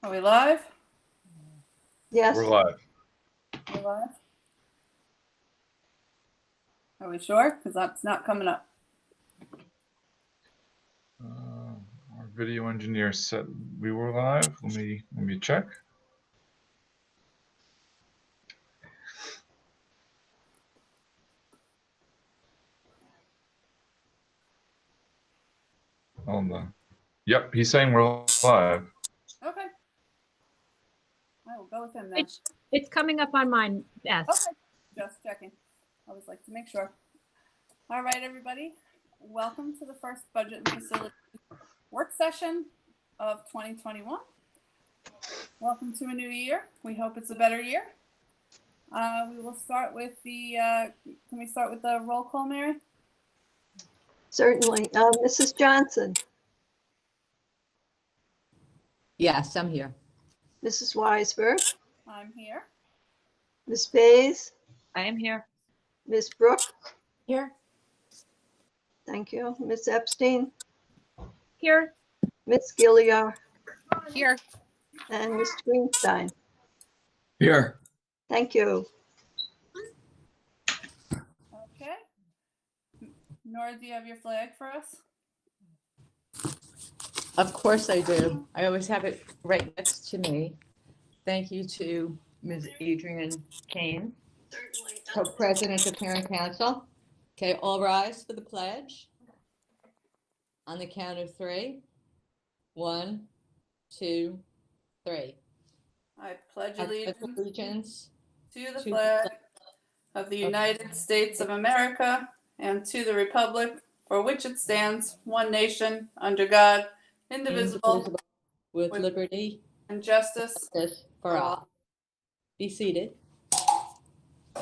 Are we live? Yes. We're live. We're live. Are we sure? Because that's not coming up. Our video engineer said we were live. Let me check. Hold on. Yep, he's saying we're live. Okay. I will go with him then. It's coming up on mine, yes. Okay. Just checking. I always like to make sure. All right, everybody. Welcome to the first budget and facility work session of 2021. Welcome to a new year. We hope it's a better year. We will start with the, can we start with the roll call, Mary? Certainly. Mrs. Johnson, Yes, I'm here. Mrs. Weisberg, I'm here. Ms. Bays, I am here. Ms. Brooke, Here. thank you, Ms. Epstein, Here. Ms. Gilliar, Here. and Mr. Greenstein. Here. Thank you. Okay. Nora, do you have your flag for us? Of course I do. I always have it right next to me. Thank you to Ms. Adrian Kane, Co-President of Parent Council. Okay, all rise for the pledge. On the count of three. 1, 2, 3. I pledge I pledge allegiance allegiance to the to the flag of the United States of America and to the republic for which it stands, one nation, under God, indivisible, with with liberty and justice for all. Be seated. to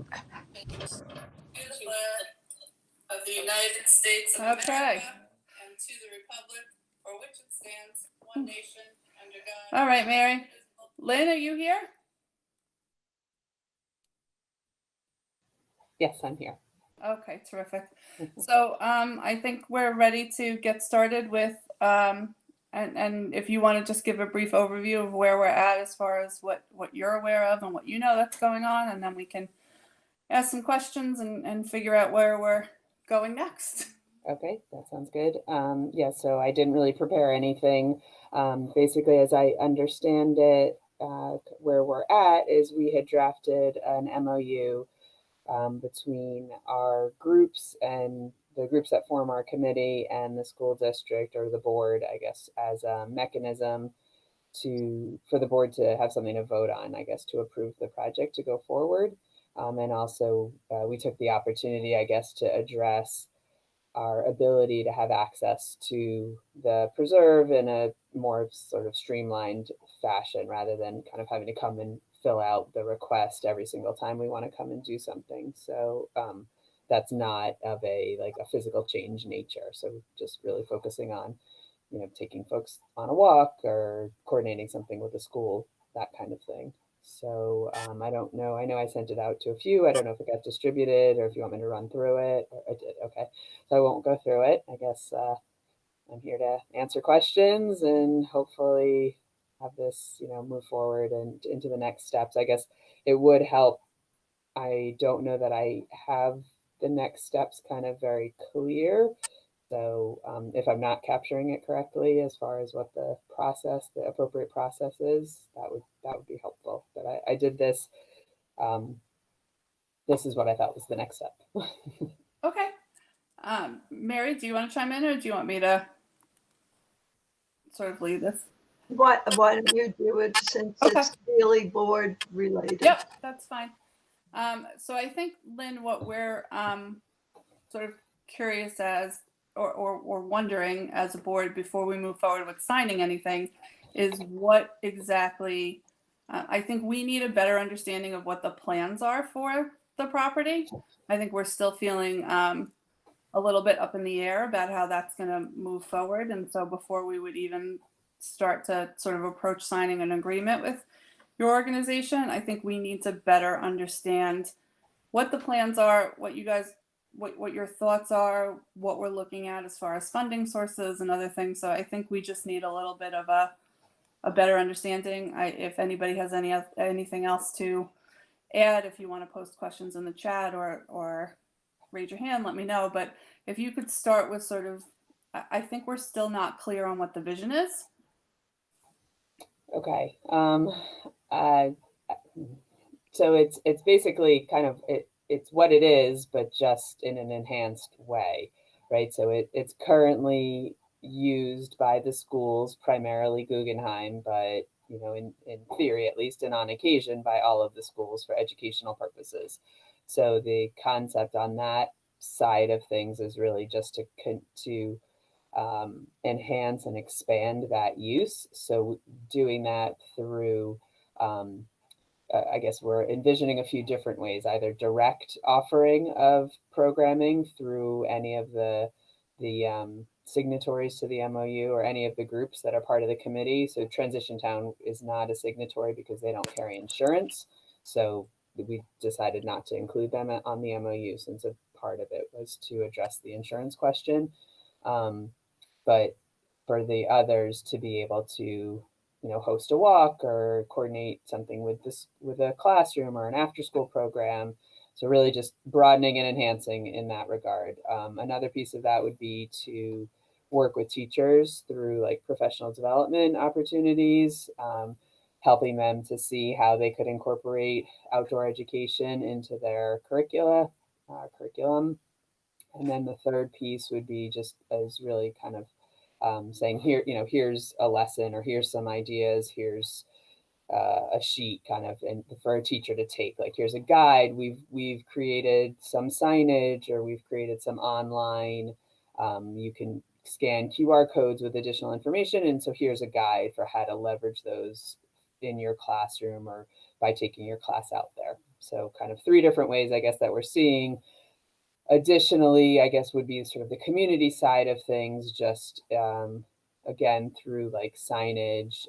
the flag of the United States of America and to the republic for which it stands, one nation, under God. All right, Mary. Lynn, are you here? Yes, I'm here. Okay, terrific. So I think we're ready to get started with, and if you want to just give a brief overview of where we're at as far as what you're aware of and what you know that's going on, and then we can ask some questions and figure out where we're going next. Okay, that sounds good. Yeah, so I didn't really prepare anything. Basically, as I understand it, where we're at is we had drafted an MOU between our groups and the groups that form our committee and the school district or the board, I guess, as a mechanism for the board to have something to vote on, I guess, to approve the project to go forward. And also we took the opportunity, I guess, to address our ability to have access to the preserve in a more sort of streamlined fashion rather than kind of having to come and fill out the request every single time we want to come and do something. So that's not of a physical change nature. So just really focusing on, taking folks on a walk or coordinating something with the school, that kind of thing. So I don't know. I know I sent it out to a few. I don't know if it got distributed or if you want me to run through it. I did. Okay. So I won't go through it. I guess I'm here to answer questions and hopefully have this, move forward and into the next steps. I guess it would help. I don't know that I have the next steps kind of very clear. So if I'm not capturing it correctly as far as what the appropriate process is, that would be helpful. But I did this. This is what I thought was the next step. Okay. Mary, do you want to chime in or do you want me to sort of lead this? Why don't you do it since it's really board related? Yep, that's fine. So I think, Lynn, what we're sort of curious as or wondering as a board before we move forward with signing anything is what exactly, I think we need a better understanding of what the plans are for the property. I think we're still feeling a little bit up in the air about how that's going to move forward. And so before we would even start to sort of approach signing an agreement with your organization, I think we need to better understand what the plans are, what you guys what your thoughts are, what we're looking at as far as funding sources and other things. So I think we just need a little bit of a better understanding. If anybody has anything else to add, if you want to post questions in the chat or raise your hand, let me know. But if you could start with sort of, I think we're still not clear on what the vision is. Okay. So it's basically kind of it's what it is, but just in an enhanced way, right? So it's currently used by the schools, primarily Guggenheim, but in theory at least, and on occasion by all of the schools for educational purposes. So the concept on that side of things is really just to enhance and expand that use. So doing that through I guess we're envisioning a few different ways, either direct offering of programming through any of the signatories to the MOU or any of the groups that are part of the committee. So Transition Town is not a signatory because they don't carry insurance. So we decided not to include them on the MOU since a part of it was to address the insurance question. But for the others to be able to host a walk or coordinate something with a classroom or an after school program. So really just broadening and enhancing in that regard. Another piece of that would be to work with teachers through like professional development opportunities, helping them to see how they could incorporate outdoor education into their curriculum. And then the third piece would be just as really kind of saying here's a lesson, or here's some ideas, here's a sheet kind of, and for a teacher to take, like here's a guide, we've created some signage, or we've created some online, you can scan QR codes with additional information, and so here's a guide for how to leverage those in your classroom or by taking your class out there. So kind of 3 different ways, I guess, that we're seeing. Additionally, I guess would be sort of the community side of things, just again, through like signage,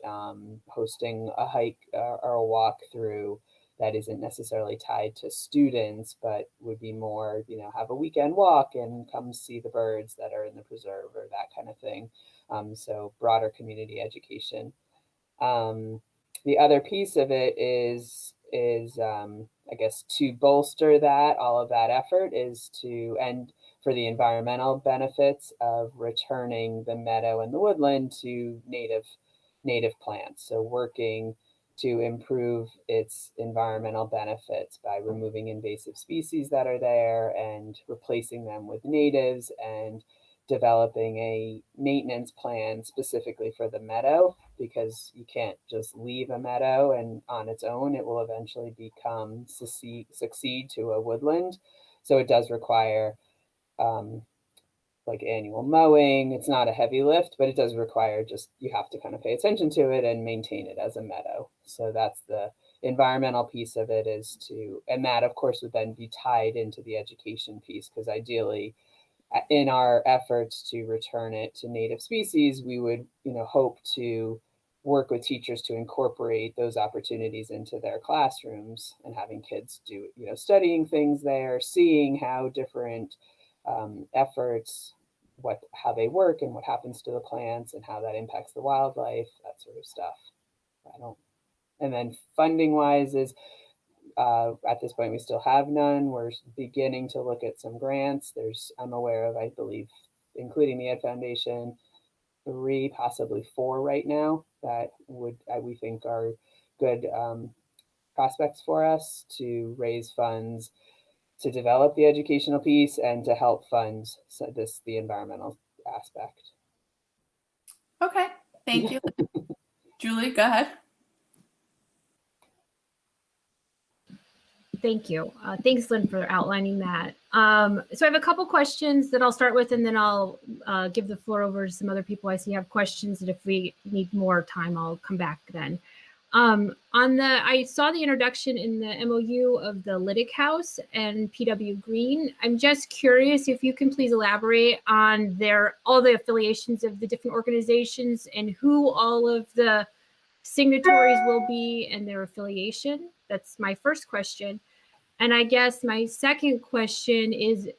hosting a hike or a walk through that isn't necessarily tied to students, but would be more, have a weekend walk and come see the birds that are in the preserve or that kind of thing. So broader community education. The other piece of it is I guess to bolster all of that effort is to, and for the environmental benefits of returning the meadow and the woodland to native plants. So working to improve its environmental benefits by removing invasive species that are there and replacing them with natives, and developing a maintenance plan specifically for the meadow, because you can't just leave a meadow and on its own it will eventually succeed to a woodland. So it does require like annual mowing. It's not a heavy lift, but it does require you have to kind of pay attention to it and maintain it as a meadow. So that's the environmental piece of it, and that of course would then be tied into the education piece, because ideally in our efforts to return it to native species, we would, hope to work with teachers to incorporate those opportunities into their classrooms, and having kids do, studying things there, seeing how different efforts, how they work and what happens to the plants and how that impacts the wildlife, that sort of stuff. And then funding wise is, at this point, we still have none. We're beginning to look at some grants. I'm aware of, I believe, including the Ed Foundation, 3, possibly 4 right now that we think are good prospects for us to raise funds to develop the educational piece and to help fund the environmental aspect. Okay, thank you. Julie, go ahead. Thank you. Thanks, Lynn, for outlining that. So I have a couple questions that I'll start with, and then I'll give the floor over to some other people I see have questions. And if we need more time, I'll come back then. I saw the introduction in the MOU of the Lytic House and PW Green. I'm just curious if you can please elaborate on all the affiliations of the different organizations and who all of the signatories will be and their affiliation. That's my first question. And I guess my second question is,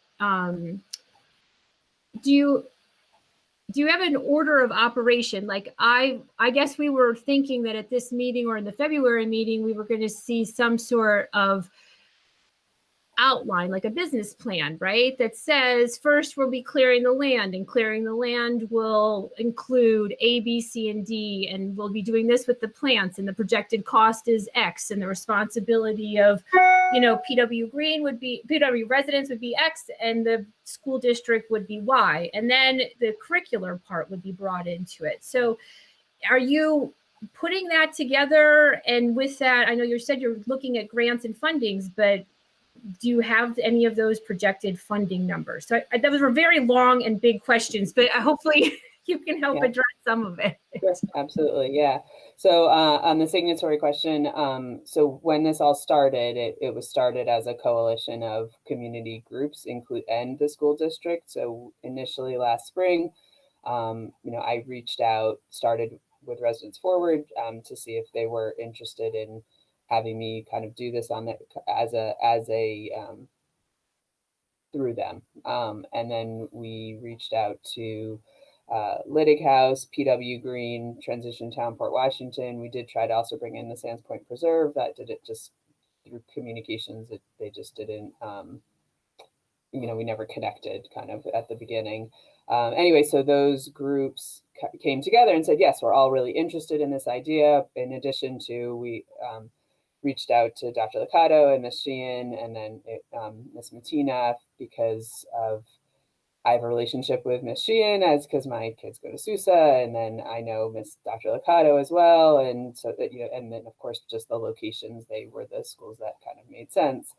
do you have an order of operation? Like I guess we were thinking that at this meeting or in the February meeting, we were going to see some sort of outline, like a business plan, right? That says first we'll be clearing the land, and clearing the land will include A, B, C, and D, and we'll be doing this with the plants, and the projected cost is X, and the responsibility of, PW residents would be X, and the school district would be Y, and then the curricular part would be brought into it. So are you putting that together? And with that, I know you said you're looking at grants and fundings, but do you have any of those projected funding numbers? So those were very long and big questions, but hopefully you can help address some of it. Yes, absolutely. Yeah. So on the signatory question, so when this all started, it was started as a coalition of community groups, and the school district. So initially last spring, I reached out, started with Residents Forward to see if they were interested in having me kind of do this on the, as a through them. And then we reached out to Lydig House, PW Green, Transition Town, Port Washington. We did try to also bring in the Sands Point Preserve. That did it just through communications. They just didn't, we never connected kind of at the beginning. Anyway, so those groups came together and said, yes, we're all really interested in this idea. In addition to, we reached out to Dr. Licato and Ms. Sheehan, and then Ms. Matina, because I have a relationship with Ms. Sheehan because my kids go to Sousa, and then I know Dr. Licato as well. And so that, and then of course, just the locations, they were the schools that kind of made sense.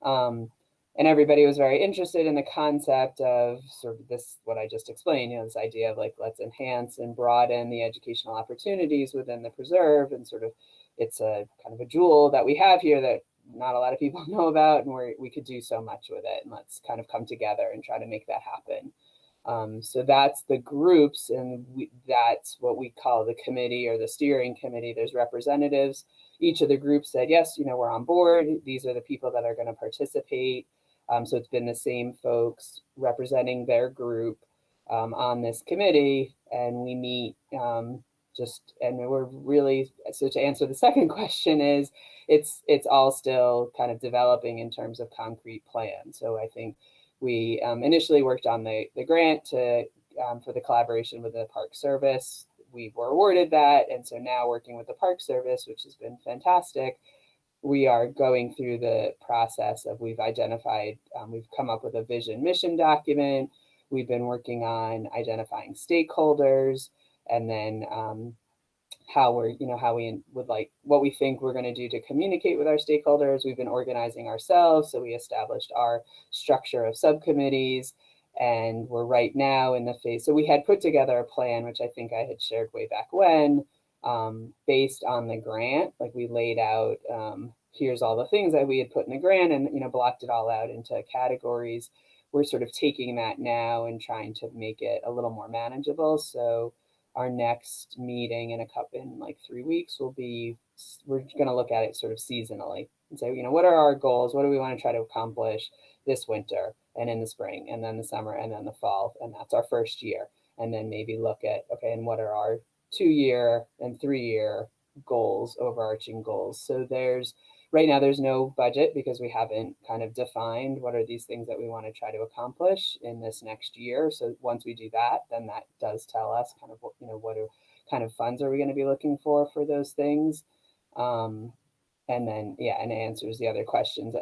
And everybody was very interested in the concept of sort of this, what I just explained, this idea of like, let's enhance and broaden the educational opportunities within the preserve, and sort of, it's a kind of a jewel that we have here that not a lot of people know about, and we could do so much with it, and let's kind of come together and try to make that happen. So that's the groups, and that's what we call the committee or the steering committee. There's representatives. Each of the groups said, yes, we're on board. These are the people that are going to participate. So it's been the same folks representing their group on this committee, and we meet and we're really, so to answer the second question is, it's all still kind of developing in terms of concrete plans. So I think we initially worked on the grant for the collaboration with the Park Service. We were awarded that, and so now working with the Park Service, which has been fantastic, we are going through the process of, we've identified, we've come up with a vision mission document. We've been working on identifying stakeholders, and then how we would like, what we think we're going to do to communicate with our stakeholders. We've been organizing ourselves. So we established our structure of subcommittees, and we're right now in the phase. So we had put together a plan, which I think I had shared way back when, based on the grant. Like we laid out, here's all the things that we had put in the grant, and blocked it all out into categories. We're sort of taking that now and trying to make it a little more manageable. So our next meeting in like 3 weeks will be, we're going to look at it sort of seasonally and say, what are our goals? What do we want to try to accomplish this winter, and in the spring, and then the summer, and then the fall? And that's our first year. And then maybe look at, okay, and what are our 2-year and 3-year goals, overarching goals? So right now there's no budget, because we haven't kind of defined what are these things that we want to try to accomplish in this next year. So once we do that, then that does tell us kind of what kind of funds are we going to be looking for those things. And then, and it answers the other questions.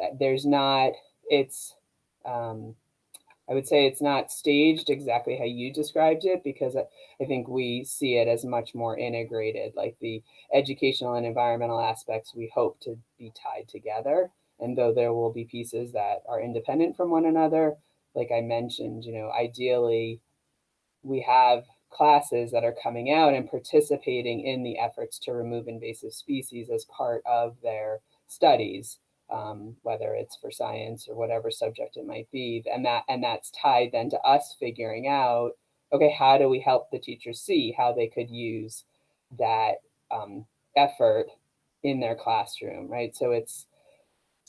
I would say it's not staged exactly how you described it, because I think we see it as much more integrated, like the educational and environmental aspects we hope to be tied together. And though there will be pieces that are independent from one another, like I mentioned, ideally we have classes that are coming out and participating in the efforts to remove invasive species as part of their studies. Whether it's for science or whatever subject it might be, and that's tied then to us figuring out, okay, how do we help the teachers see how they could use that effort in their classroom, right? So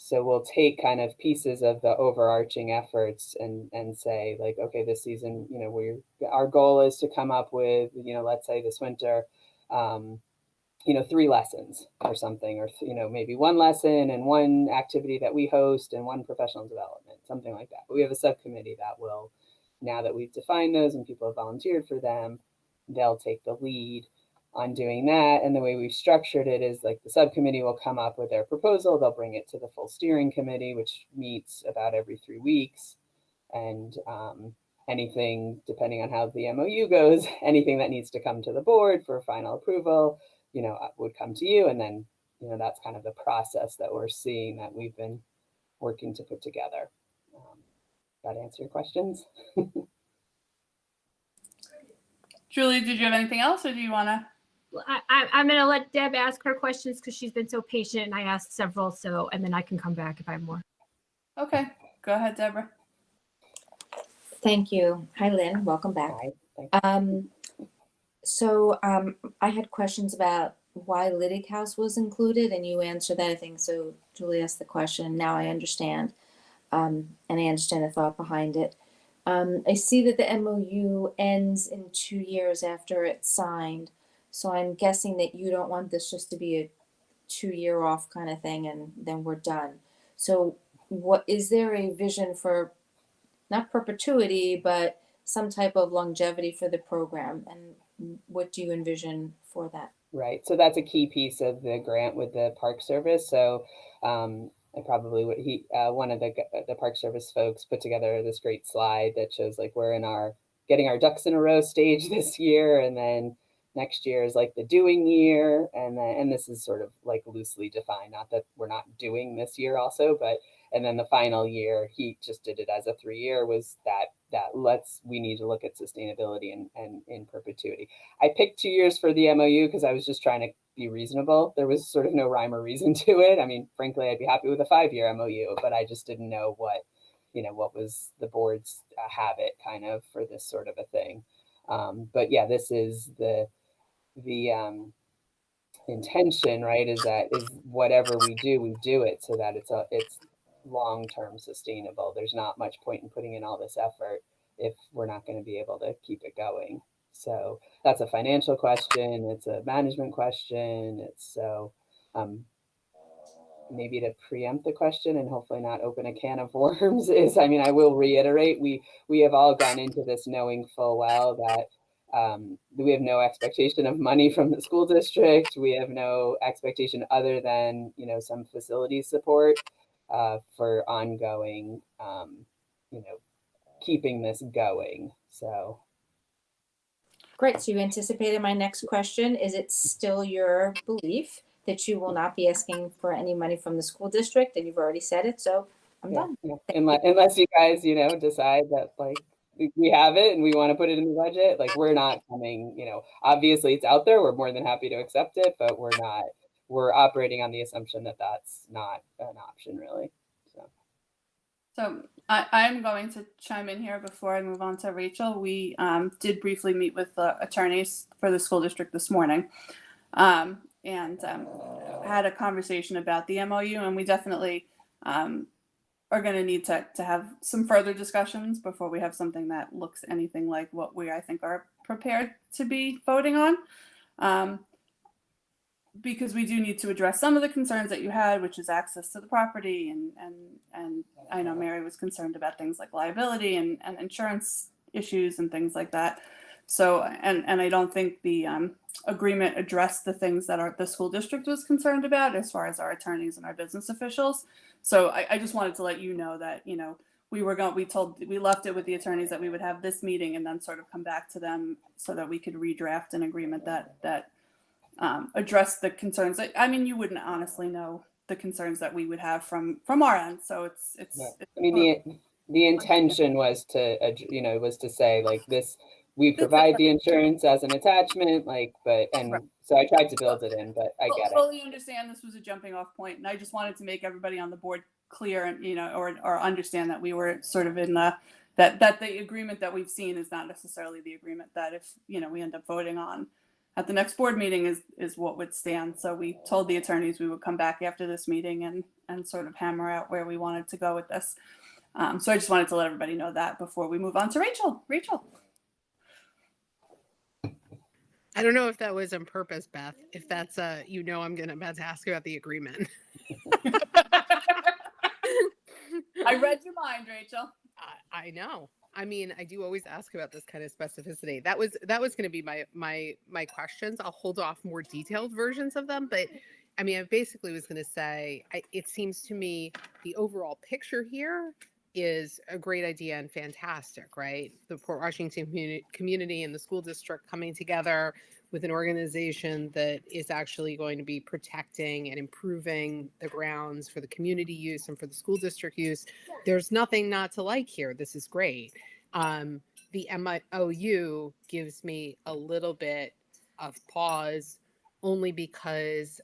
So we'll take kind of pieces of the overarching efforts and say like, okay, this season, you know, our goal is to come up with, you know, let's say this winter, you know, 3 lessons or something, or, you know, maybe 1 lesson and 1 activity that we host and 1 professional development, something like that. But we have a subcommittee that will, now that we've defined those and people have volunteered for them, they'll take the lead on doing that. And the way we've structured it is like the subcommittee will come up with their proposal. They'll bring it to the full steering committee, which meets about every 3 weeks. And anything, depending on how the MOU goes, anything that needs to come to the board for final approval, you know, would come to you. And then, you know, that's kind of the process that we're seeing that we've been working to put together. That answer your questions? Julie, did you have anything else, or do you want to? I'm going to let Deb ask her questions because she's been so patient and I asked several. So, and then I can come back if I have more. Okay, go ahead, Deborah. Thank you. Hi, Lynn. Welcome back. Hi. I had questions about why Lydig House was included, and you answered that, I think. So Julie asked the question. Now I understand, and I understand the thought behind it. I see that the MOU ends in 2 years after it's signed. So I'm guessing that you don't want this just to be a 2-year off kind of thing, and then we're done. So what is there a vision for, not perpetuity, but some type of longevity for the program? And what do you envision for that? Right. So that's a key piece of the grant with the Park Service. So I probably would, one of the Park Service folks put together this great slide that shows like we're in our getting our ducks in a row stage this year, and then next year is like the doing year, and this is sort of like loosely defined, not that we're not doing this year also, but and then the final year, he just did it as a 3-year, was that we need to look at sustainability and in perpetuity. I picked 2 years for the MOU because I was just trying to be reasonable. There was sort of no rhyme or reason to it. I mean, frankly, I'd be happy with a 5-year MOU, but I just didn't know what was the board's habit kind of for this sort of a thing. But yeah, this is the intention, right? Is whatever we do it so that it's long-term sustainable. There's not much point in putting in all this effort if we're not going to be able to keep it going. So that's a financial question. It's a management question. It's so maybe to preempt the question and hopefully not open a can of worms is, I mean, I will reiterate, we have all gone into this knowing full well that we have no expectation of money from the school district. We have no expectation other than, some facility support for ongoing, keeping this going. So. Great. So you anticipated my next question. Is it still your belief that you will not be asking for any money from the school district? And you've already said it, so I'm done. Yeah. Unless you guys, decide that like we have it and we want to put it in the budget, like we're not coming, obviously it's out there. We're more than happy to accept it, but we're operating on the assumption that that's not an option really. So I'm going to chime in here before I move on to Rachel. We did briefly meet with the attorneys for the school district this morning and had a conversation about the MOU, and we definitely are going to need to have some further discussions before we have something that looks anything like what I think are prepared to be voting on. Because we do need to address some of the concerns that you had, which is access to the property, and I know Mary was concerned about things like liability and insurance issues and things like that. So, and I don't think the agreement addressed the things that the school district was concerned about as far as our attorneys and our business officials. So I just wanted to let you know that, we left it with the attorneys that we would have this meeting and then sort of come back to them so that we could redraft an agreement that address the concerns. I mean, you wouldn't honestly know the concerns that we would have from our end. So it's I mean, the intention was to say like this, we provide the insurance as an attachment, so I tried to build it in, but I get it. Fully understand this was a jumping off point, and I just wanted to make everybody on the board clear and, or understand that we were sort of in that the agreement that we've seen is not necessarily the agreement that if, we end up voting on at the next board meeting is what would stand. So we told the attorneys we would come back after this meeting and sort of hammer out where we wanted to go with this. So I just wanted to let everybody know that before we move on to Rachel. Rachel. I don't know if that was on purpose, Beth. If that's I'm about to ask about the agreement. I read your mind, Rachel. I know. I mean, I do always ask about this kind of specificity. That was going to be my questions. I'll hold off more detailed versions of them, but I mean, I basically was going to say, it seems to me the overall picture here is a great idea and fantastic, right? The Port Washington community and the school district coming together with an organization that is actually going to be protecting and improving the grounds for the community use and for the school district use. There's nothing not to like here. This is great. The MOU gives me a little bit of pause only because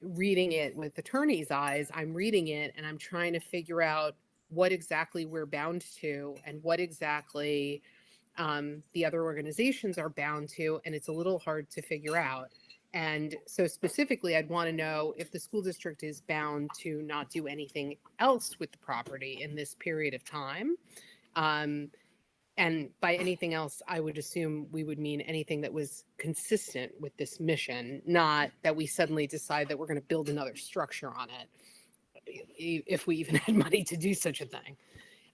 reading it with attorney's eyes, I'm reading it and I'm trying to figure out what exactly we're bound to and what exactly the other organizations are bound to, and it's a little hard to figure out. And so specifically, I'd want to know if the school district is bound to not do anything else with the property in this period of time. And by anything else, I would assume we would mean anything that was consistent with this mission, not that we suddenly decide that we're going to build another structure on it, if we even had money to do such a thing.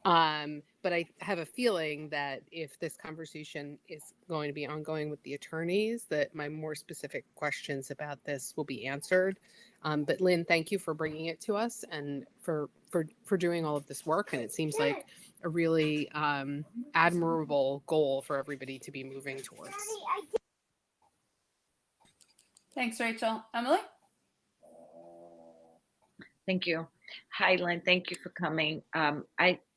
But I have a feeling that if this conversation is going to be ongoing with the attorneys, that my more specific questions about this will be answered. But Lynn, thank you for bringing it to us and for doing all of this work. And it seems like a really admirable goal for everybody to be moving towards. Thanks, Rachel. Emily? Thank you. Hi, Lynn. Thank you for coming.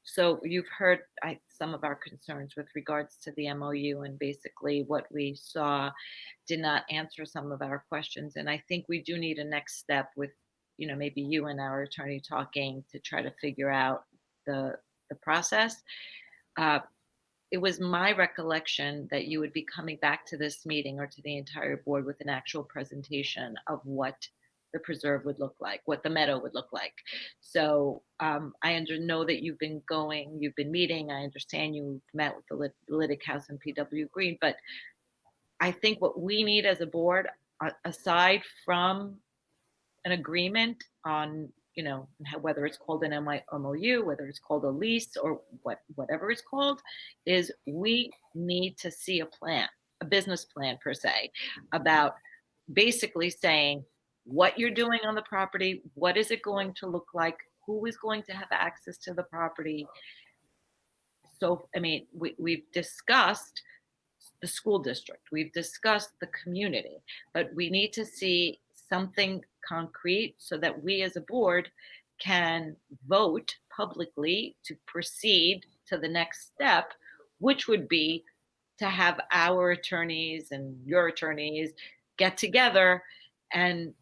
So you've heard some of our concerns with regards to the MOU, and basically what we saw did not answer some of our questions. And I think we do need a next step with, maybe you and our attorney talking to try to figure out the process. It was my recollection that you would be coming back to this meeting or to the entire board with an actual presentation of what the preserve would look like, what the meadow would look like. So I know that you've been meeting. I understand you've met with the Lydic House and PW Green, but I think what we need as a board, aside from an agreement on, whether it's called an MOU, whether it's called a lease or whatever it's called, is we need to see a plan, a business plan per se, about basically saying, what you're doing on the property, what is it going to look like, who is going to have access to the property. So, I mean, we've discussed the school district, we've discussed the community, but we need to see something concrete so that we as a board can vote publicly to proceed to the next step, which would be to have our attorneys and your attorneys get together and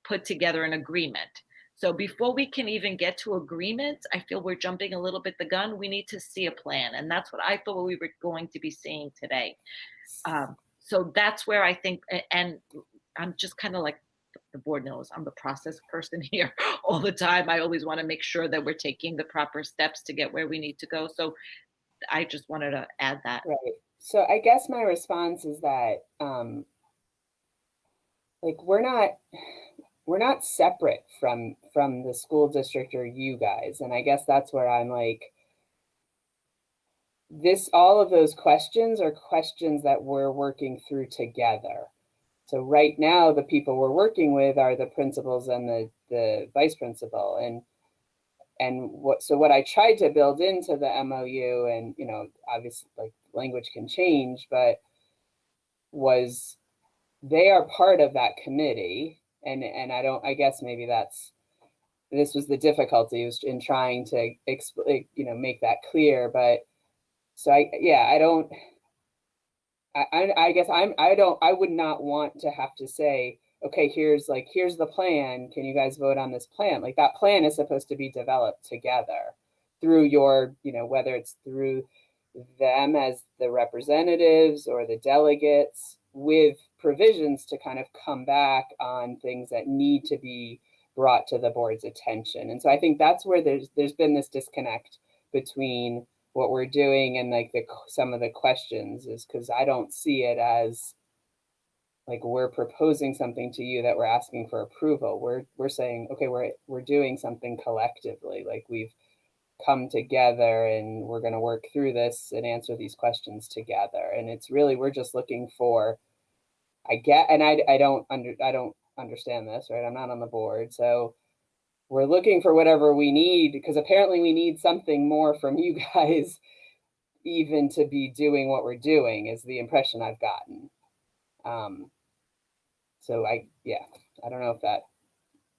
put together an agreement. So before we can even get to agreement, I feel we're jumping a little bit the gun. We need to see a plan. And that's what I thought we were going to be seeing today. So that's where I think, and I'm just kind of like, the board knows I'm the process person here all the time. I always want to make sure that we're taking the proper steps to get where we need to go. So I just wanted to add that. Right. So I guess my response is that, we're not separate from the school district or you guys. And I guess that's where I'm like, all of those questions are questions that we're working through together. So right now, the people we're working with are the principals and the vice principal. And what I tried to build into the MOU, and, obviously like language can change, but was they are part of that committee. And I guess maybe this was the difficulty was in trying to make that clear. But so I would not want to have to say, okay, here's the plan. Can you guys vote on this plan? Like, that plan is supposed to be developed together through your, whether it's through them as the representatives or the delegates, with provisions to kind of come back on things that need to be brought to the board's attention. And so I think that's where there's been this disconnect between what we're doing and like some of the questions, is because I don't see it as like we're proposing something to you that we're asking for approval. We're saying, okay, we're doing something collectively. Like we've come together and we're going to work through this and answer these questions together. And it's really, we're just looking for, I don't understand this, right? I'm not on the board. So we're looking for whatever we need, because apparently we need something more from you guys even to be doing what we're doing, is the impression I've gotten. So I don't know if that,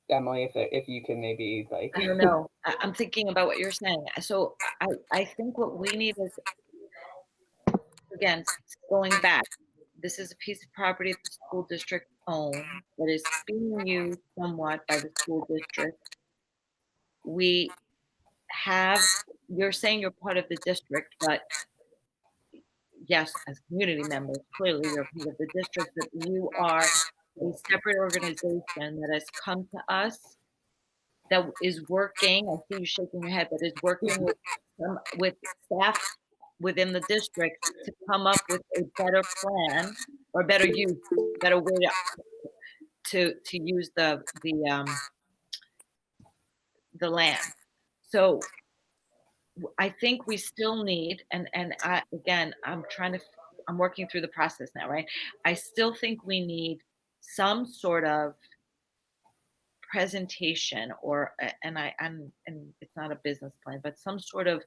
Emily, if you can maybe like. I don't know. I'm thinking about what you're saying. So I think what we need is, again, going back, this is a piece of property that the school district owns that is being used somewhat by the school district. We have, you're saying you're part of the district, but yes, as community members, clearly you're part of the district, but you are a separate organization that has come to us, that is working, I see you shaking your head, but is working with staff within the district to come up with a better plan or better way to use the land. So I think we still need, and I'm working through the process now, right? I still think we need some sort of presentation and it's not a business plan, but some sort of,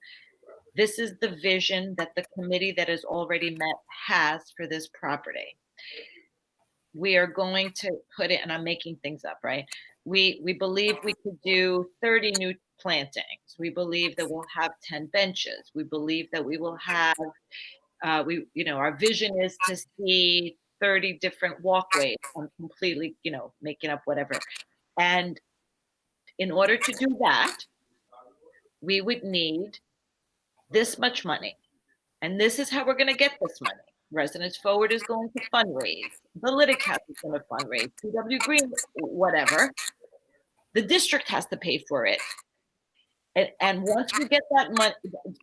this is the vision that the committee that has already met has for this property. We are going to put it, and I'm making things up, right? We believe we could do 30 new plantings. We believe that we'll have 10 benches. We believe that we will have, our vision is to see 30 different walkways. I'm completely, making up whatever. And in order to do that, we would need this much money. And this is how we're going to get this money. Residents Forward is going to fundraise. The Lytic House is going to fundraise. PW Green, whatever. The district has to pay for it. And once we get that money,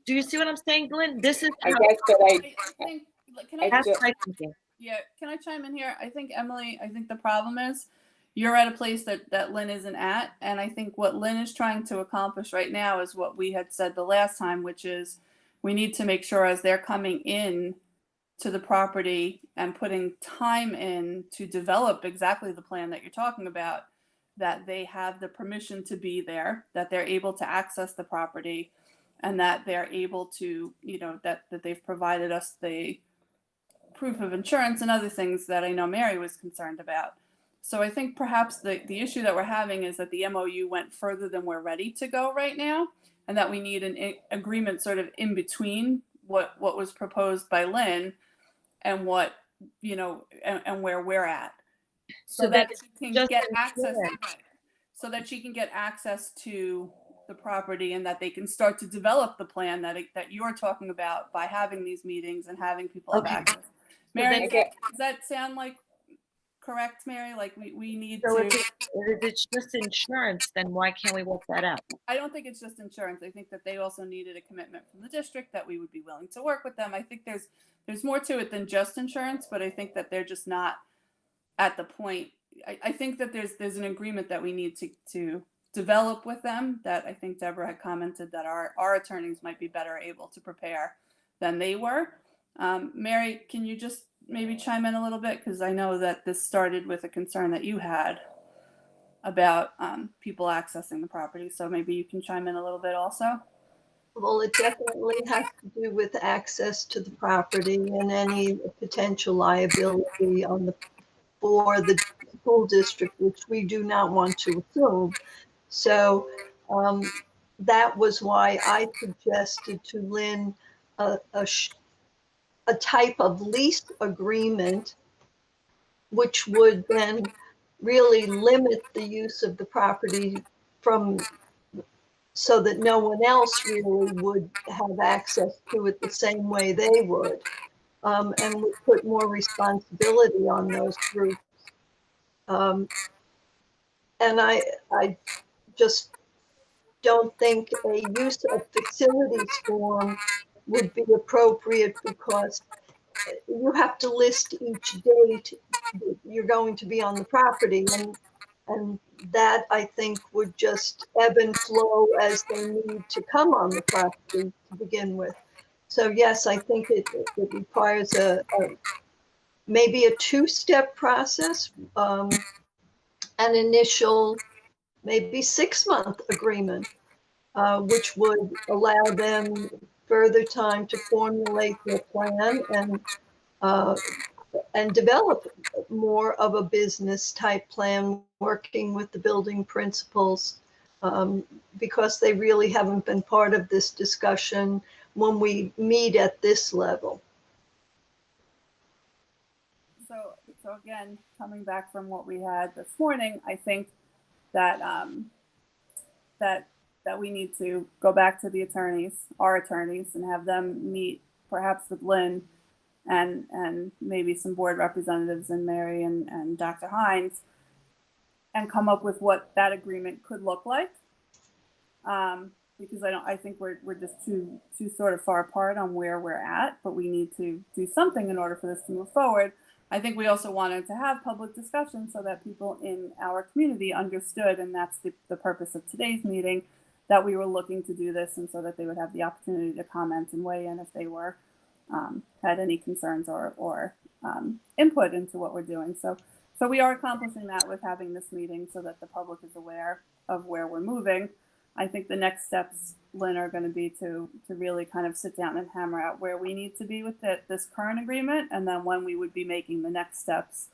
do you see what I'm saying, Glenn? This is how, I think, that's my thinking. Yeah, can I chime in here? I think, Emily, the problem is you're at a place that Lynn isn't at. And I think what Lynn is trying to accomplish right now is what we had said the last time, which is we need to make sure as they're coming in to the property and putting time in to develop exactly the plan that you're talking about, that they have the permission to be there, that they're able to access the property, and that they're able to, that they've provided us the proof of insurance and other things that I know Mary was concerned about. So I think perhaps the issue that we're having is that the MOU went further than we're ready to go right now, and that we need an agreement sort of in between what was proposed by Lynn and what, and where we're at. So that she can get access, so that she can get access to the property, and that they can start to develop the plan that you're talking about by having these meetings and having people have access. Mary, does that sound like correct, Mary? Like we need so to. If it's just insurance, then why can't we work that out? I don't think it's just insurance. I think that they also needed a commitment from the district that we would be willing to work with them. I think there's more to it than just insurance, but I think that they're just not at the point. I think that there's an agreement that we need to develop with them, that I think Deborah had commented that our attorneys might be better able to prepare than they were. Mary, can you just maybe chime in a little bit? Because I know that this started with a concern that you had about people accessing the property. So maybe you can chime in a little bit also. Well, it definitely has to do with access to the property and any potential liability for the school district, which we do not want to assume. So that was why I suggested to Lynn a type of lease agreement, which would then really limit the use of the property so that no one else really would have access to it the same way they would. and would put more responsibility on those groups. And I just don't think a use of facilities form would be appropriate, because you have to list each date that you're going to be on the property, and that, I think, would just ebb and flow as they need to come on the property to begin with. So yes, I think it requires maybe a two-step process, an initial maybe 6-month agreement, which would allow them further time to formulate their plan and develop more of a business type plan, working with the building principals, because they really haven't been part of this discussion when we meet at this level. So again, coming back from what we had this morning, I think that that we need to go back to the attorneys, our attorneys, and have them meet perhaps with Lynn and maybe some board representatives and Mary and Dr. Hines, and come up with what that agreement could look like. Because I think we're just too sort of far apart on where we're at, but we need to do something in order for this to move forward. I think we also wanted to have public discussion so that people in our community understood, and that's the purpose of today's meeting, that we were looking to do this, and so that they would have the opportunity to comment and weigh in if they were had any concerns or input into what we're doing. So we are accomplishing that with having this meeting so that the public is aware of where we're moving. I think the next steps, Lynn, are going to be to really kind of sit down and hammer out where we need to be with this current agreement, and then when we would be making the next steps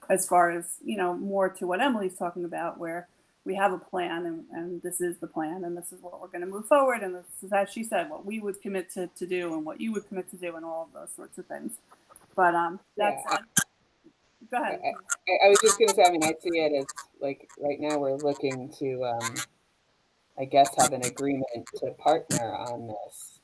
as far as, more to what Emily's talking about, where we have a plan and this is the plan and this is what we're going to move forward. And this is, as she said, what we would commit to do and what you would commit to do and all of those sorts of things. But that's Yeah. Go ahead. I was just going to say, I see it as like right now we're looking to, I guess, have an agreement to partner on this.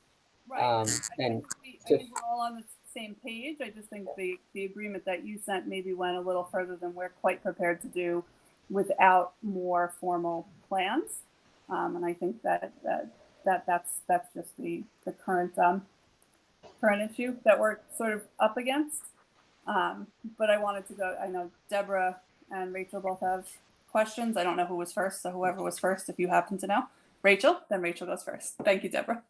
Right. I And think we're all on the same page. I just think the agreement that you sent maybe went a little further than we're quite prepared to do without more formal plans. And I think that's just the current issue that we're sort of up against. But I wanted to go, I know Deborah and Rachel both have questions. I don't know who was first, so whoever was first, if you happen to know. Rachel, then Rachel goes first. Thank you, Deborah.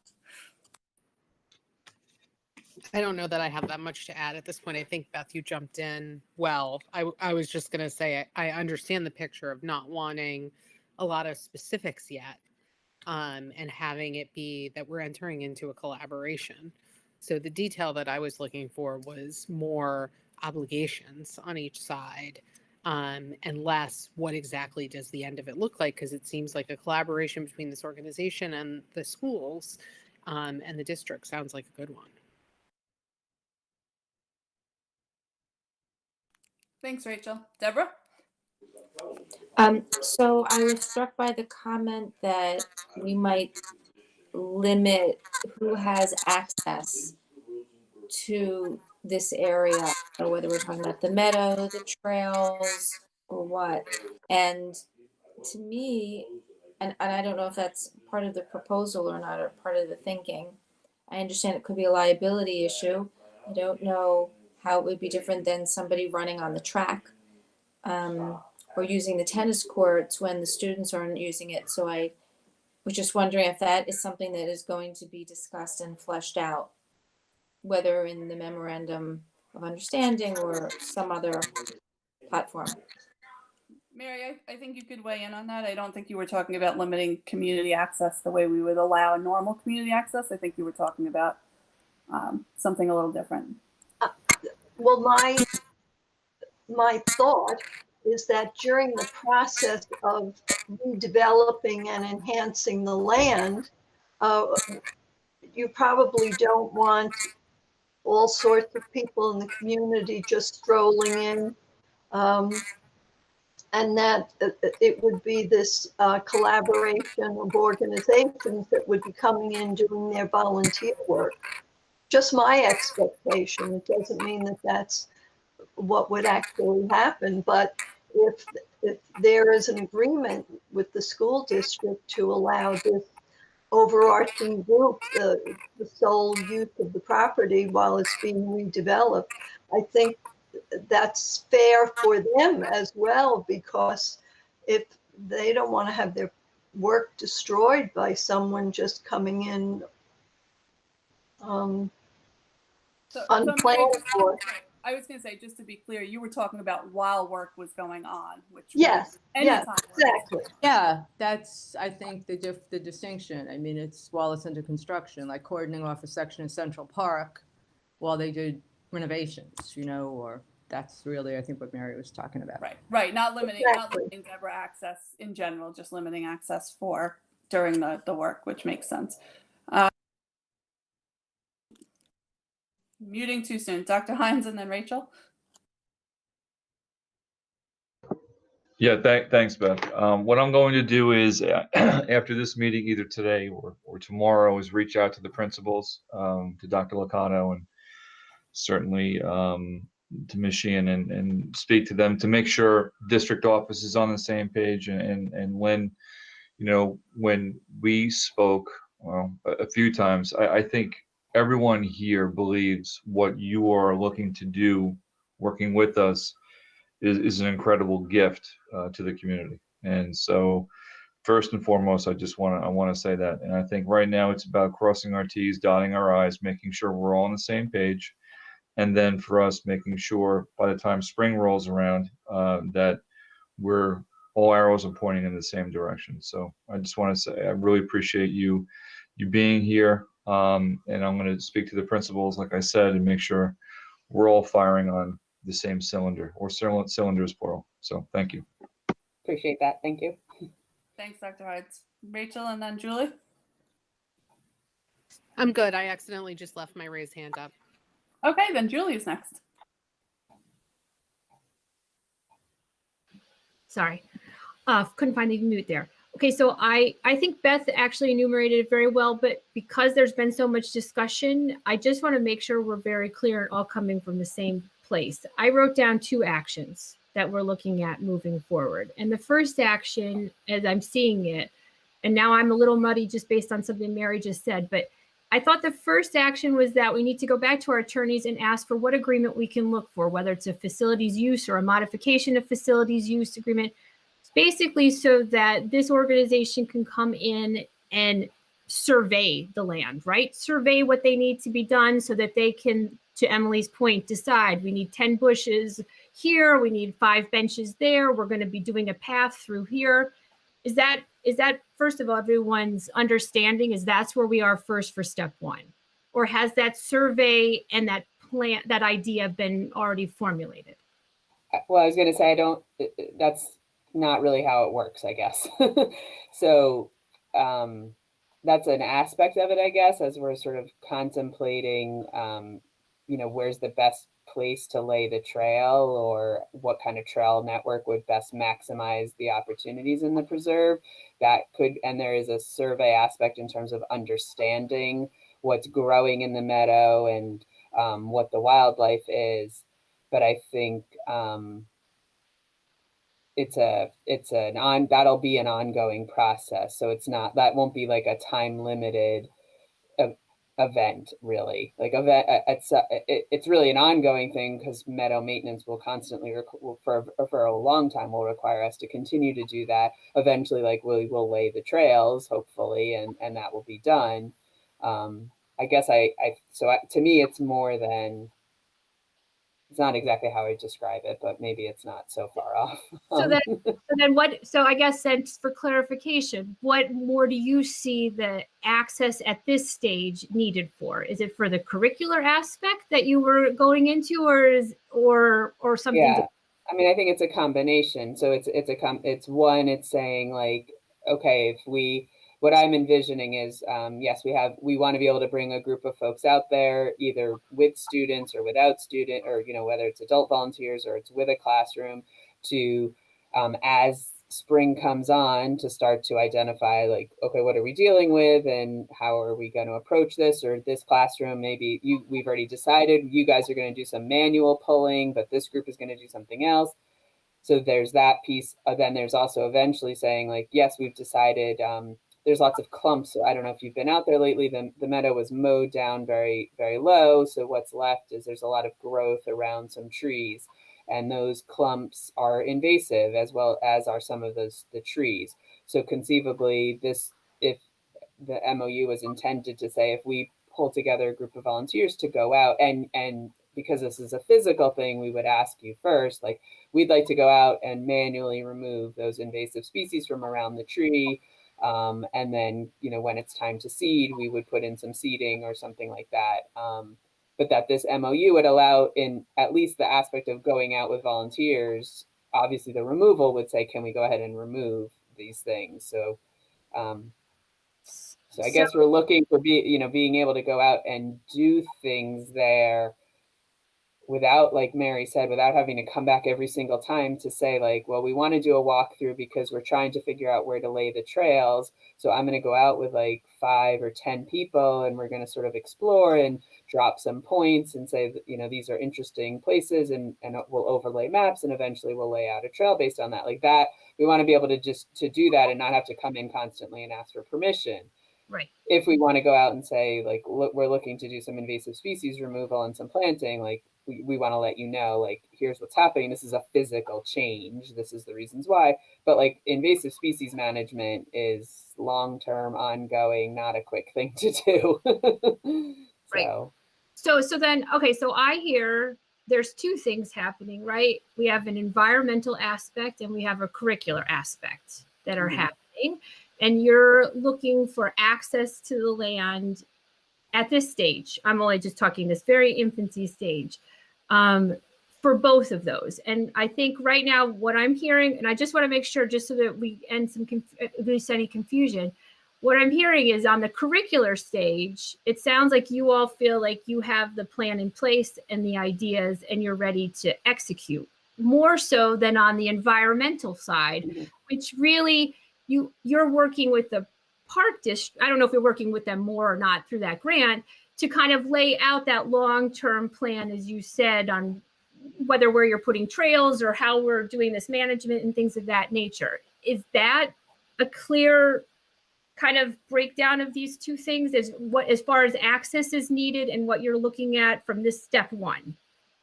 I don't know that I have that much to add at this point. I think, Beth, you jumped in well. I was just going to say, I understand the picture of not wanting a lot of specifics yet, and having it be that we're entering into a collaboration. So the detail that I was looking for was more obligations on each side, and less what exactly does the end of it look like, because it seems like a collaboration between this organization and the schools and the district sounds like a good one. Thanks, Rachel. Deborah? So I was struck by the comment that we might limit who has access to this area, or whether we're talking about the meadow, the trails, or what. And to me, and I don't know if that's part of the proposal or not, or part of the thinking. I understand it could be a liability issue. I don't know how it would be different than somebody running on the track, or using the tennis courts when the students aren't using it. So I was just wondering if that is something that is going to be discussed and fleshed out, whether in the memorandum of understanding or some other platform. Mary, I think you could weigh in on that. I don't think you were talking about limiting community access the way we would allow normal community access. I think you were talking about something a little different. Well, my thought is that during the process of redeveloping and enhancing the land, you probably don't want all sorts of people in the community just strolling in, and that it would be this collaboration of organizations that would be coming in doing their volunteer work. just my expectation. It doesn't mean that that's what would actually happen, but if there is an agreement with the school district to allow this overarching group the sole use of the property while it's being redeveloped, I think that's fair for them as well, because if they don't want to have their work destroyed by someone just coming in So unplanned for. I was going to say, just to be clear, you were talking about while work was going on, which Yes, anytime yes, work is going exactly. on. Yeah, that's, I think, the distinction. I mean, it's while it's under construction, like cordoning off a section of Central Park while they did renovations, you know, or that's really, I think, what Mary was talking about. Right. Not limiting Exactly. Deborah access in general, just limiting access for during the work, which makes sense. Muting too soon. Dr. Hines and then Rachel. Yeah, thanks, Beth. What I'm going to do is after this meeting, either today or tomorrow, is reach out to the principals, to Dr. Locano, and certainly to Ms. Sheehan, and speak to them to make sure district office is on the same page. And when, you know, when we spoke, well, a few times, I think everyone here believes what you are looking to do, working with us, is an incredible gift to the community. And so first and foremost, I want to say that. And I think right now it's about crossing our T's, dotting our I's, making sure we're all on the same page. And then for us, making sure by the time spring rolls around, that we're all arrows are pointing in the same direction. So I just want to say I really appreciate you being here. And I'm going to speak to the principals, like I said, and make sure we're all firing on the same cylinder, or cylinders plural. So thank you. Appreciate that. Thank you. Thanks, Dr. Hines. Rachel and then Julie. I'm good. I accidentally just left my raised hand up. Okay, then Julie's next. Sorry. Couldn't find the mute there. Okay, so I think Beth actually enumerated it very well, but because there's been so much discussion, I just want to make sure we're very clear and all coming from the same place. I wrote down 2 actions that we're looking at moving forward. And the first action, as I'm seeing it, and now I'm a little muddy just based on something Mary just said, but I thought the first action was that we need to go back to our attorneys and ask for what agreement we can look for, whether it's a facilities use or a modification of facilities use agreement, basically so that this organization can come in and survey the land, right? Survey what they need to be done so that they can, to Emily's point, decide we need 10 bushes here, we need 5 benches there, we're going to be doing a path through here. Is that first of all everyone's understanding is that's where we are first for step 1? Or has that survey and that plan, that idea been already formulated? Well, I was going to say, that's not really how it works, I guess. So that's an aspect of it, I guess, as we're sort of contemplating, you know, where's the best place to lay the trail, or what kind of trail network would best maximize the opportunities in the preserve. That could, and there is a survey aspect in terms of understanding what's growing in the meadow and what the wildlife is. But I think that'll be an ongoing process. So that won't be like a time limited event, really. Like it's really an ongoing thing, because meadow maintenance will constantly for a long time will require us to continue to do that. Eventually, like we'll lay the trails, hopefully, and that will be done. I guess to me, it's more than, it's not exactly how I describe it, but maybe it's not so far off. So I guess then for clarification, what more do you see the access at this stage needed for? Is it for the curricular aspect that you were going into, or something? Yeah, I mean, I think it's a combination. So it's saying like, okay, what I'm envisioning is, yes, we want to be able to bring a group of folks out there, either with students or without student, or, you know, whether it's adult volunteers or it's with a classroom, to as spring comes on to start to identify like, okay, what are we dealing with and how are we going to approach this? Or this classroom, maybe we've already decided you guys are going to do some manual pulling, but this group is going to do something else. So there's that piece. Then there's also eventually saying like, yes, we've decided there's lots of clumps. So I don't know if you've been out there lately, the meadow was mowed down very, very low. So what's left is there's a lot of growth around some trees. And those clumps are invasive as well as are some of the trees. So conceivably, if the MOU was intended to say, if we pull together a group of volunteers to go out and because this is a physical thing, we would ask you first, like, we'd like to go out and manually remove those invasive species from around the tree. And then, when it's time to seed, we would put in some seeding or something like that. But that this MOU would allow, in at least the aspect of going out with volunteers, obviously the removal would say, can we go ahead and remove these things? So, so I guess we're looking for being able to go out and do things there without, like Mary said, without having to come back every single time to say like, well, we want to do a walkthrough because we're trying to figure out where to lay the trails. So I'm going to go out with like 5 or 10 people and we're going to sort of explore and drop some points and say that, these are interesting places and we'll overlay maps and eventually we'll lay out a trail based on that. Like that, we want to be able to to do that and not have to come in constantly and ask for permission. Right. If we want to go out and say like, look, we're looking to do some invasive species removal and some planting, like we want to let you know, like, here's what's happening. This is a physical change. This is the reasons why. But like invasive species management is long-term, ongoing, not a quick thing to do. Right. So then, okay, so I hear there's 2 things happening, right? We have an environmental aspect and we have a curricular aspect that are happening. And you're looking for access to the land at this stage. I'm only just talking this very infancy stage for both of those. And I think right now what I'm hearing, and I just want to make sure just so that we end any confusion, what I'm hearing is on the curricular stage, it sounds like you all feel like you have the plan in place and the ideas and you're ready to execute more so than on the environmental side, which really you're working with the park district. I don't know if you're working with them more or not through that grant to kind of lay out that long-term plan, as you said, on whether where you're putting trails or how we're doing this management and things of that nature. Is that a clear kind of breakdown of these 2 things as far as access is needed and what you're looking at from this step 1?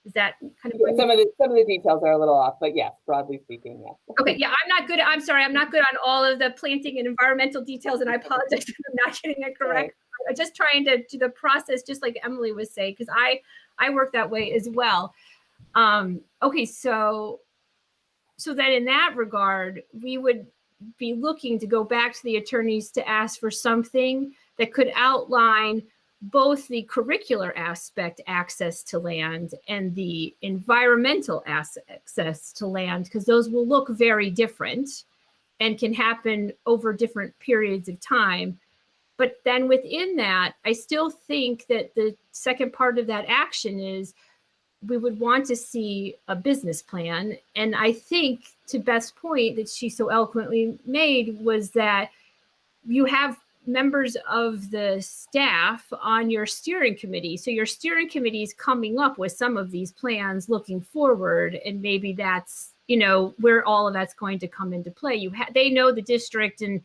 Is that kind of some of the details are a little off, but yes, broadly speaking, yes. Okay, yeah, I'm sorry, I'm not good on all of the planting and environmental details, and I apologize if I'm not getting it correct. Right. I'm just trying to do the process, just like Emily was saying, because I work that way as well. Okay, so then in that regard, we would be looking to go back to the attorneys to ask for something that could outline both the curricular aspect, access to land, and the environmental access to land, because those will look very different and can happen over different periods of time. But then within that, I still think that the second part of that action is we would want to see a business plan. And I think, to Beth's point that she so eloquently made, was that you have members of the staff on your steering committee. So your steering committee is coming up with some of these plans looking forward. And maybe that's, where all of that's going to come into play. They know the district and,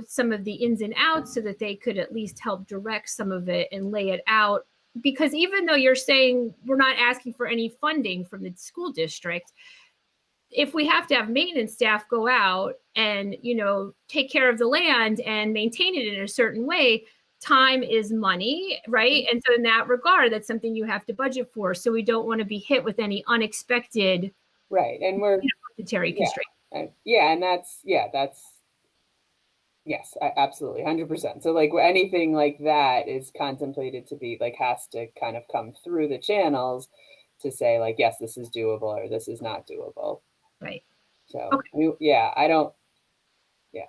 some of the ins and outs so that they could at least help direct some of it and lay it out. Because even though you're saying we're not asking for any funding from the school district, if we have to have maintenance staff go out and, take care of the land and maintain it in a certain way, time is money, right? And so in that regard, that's something you have to budget for. So we don't want to be hit with any unexpected, right? And we're budgetary constraints. And that's yes, absolutely, 100%. So like anything like that is contemplated to be like, has to kind of come through the channels to say like, yes, this is doable or this is not doable. Right. So okay. I don't. Yeah.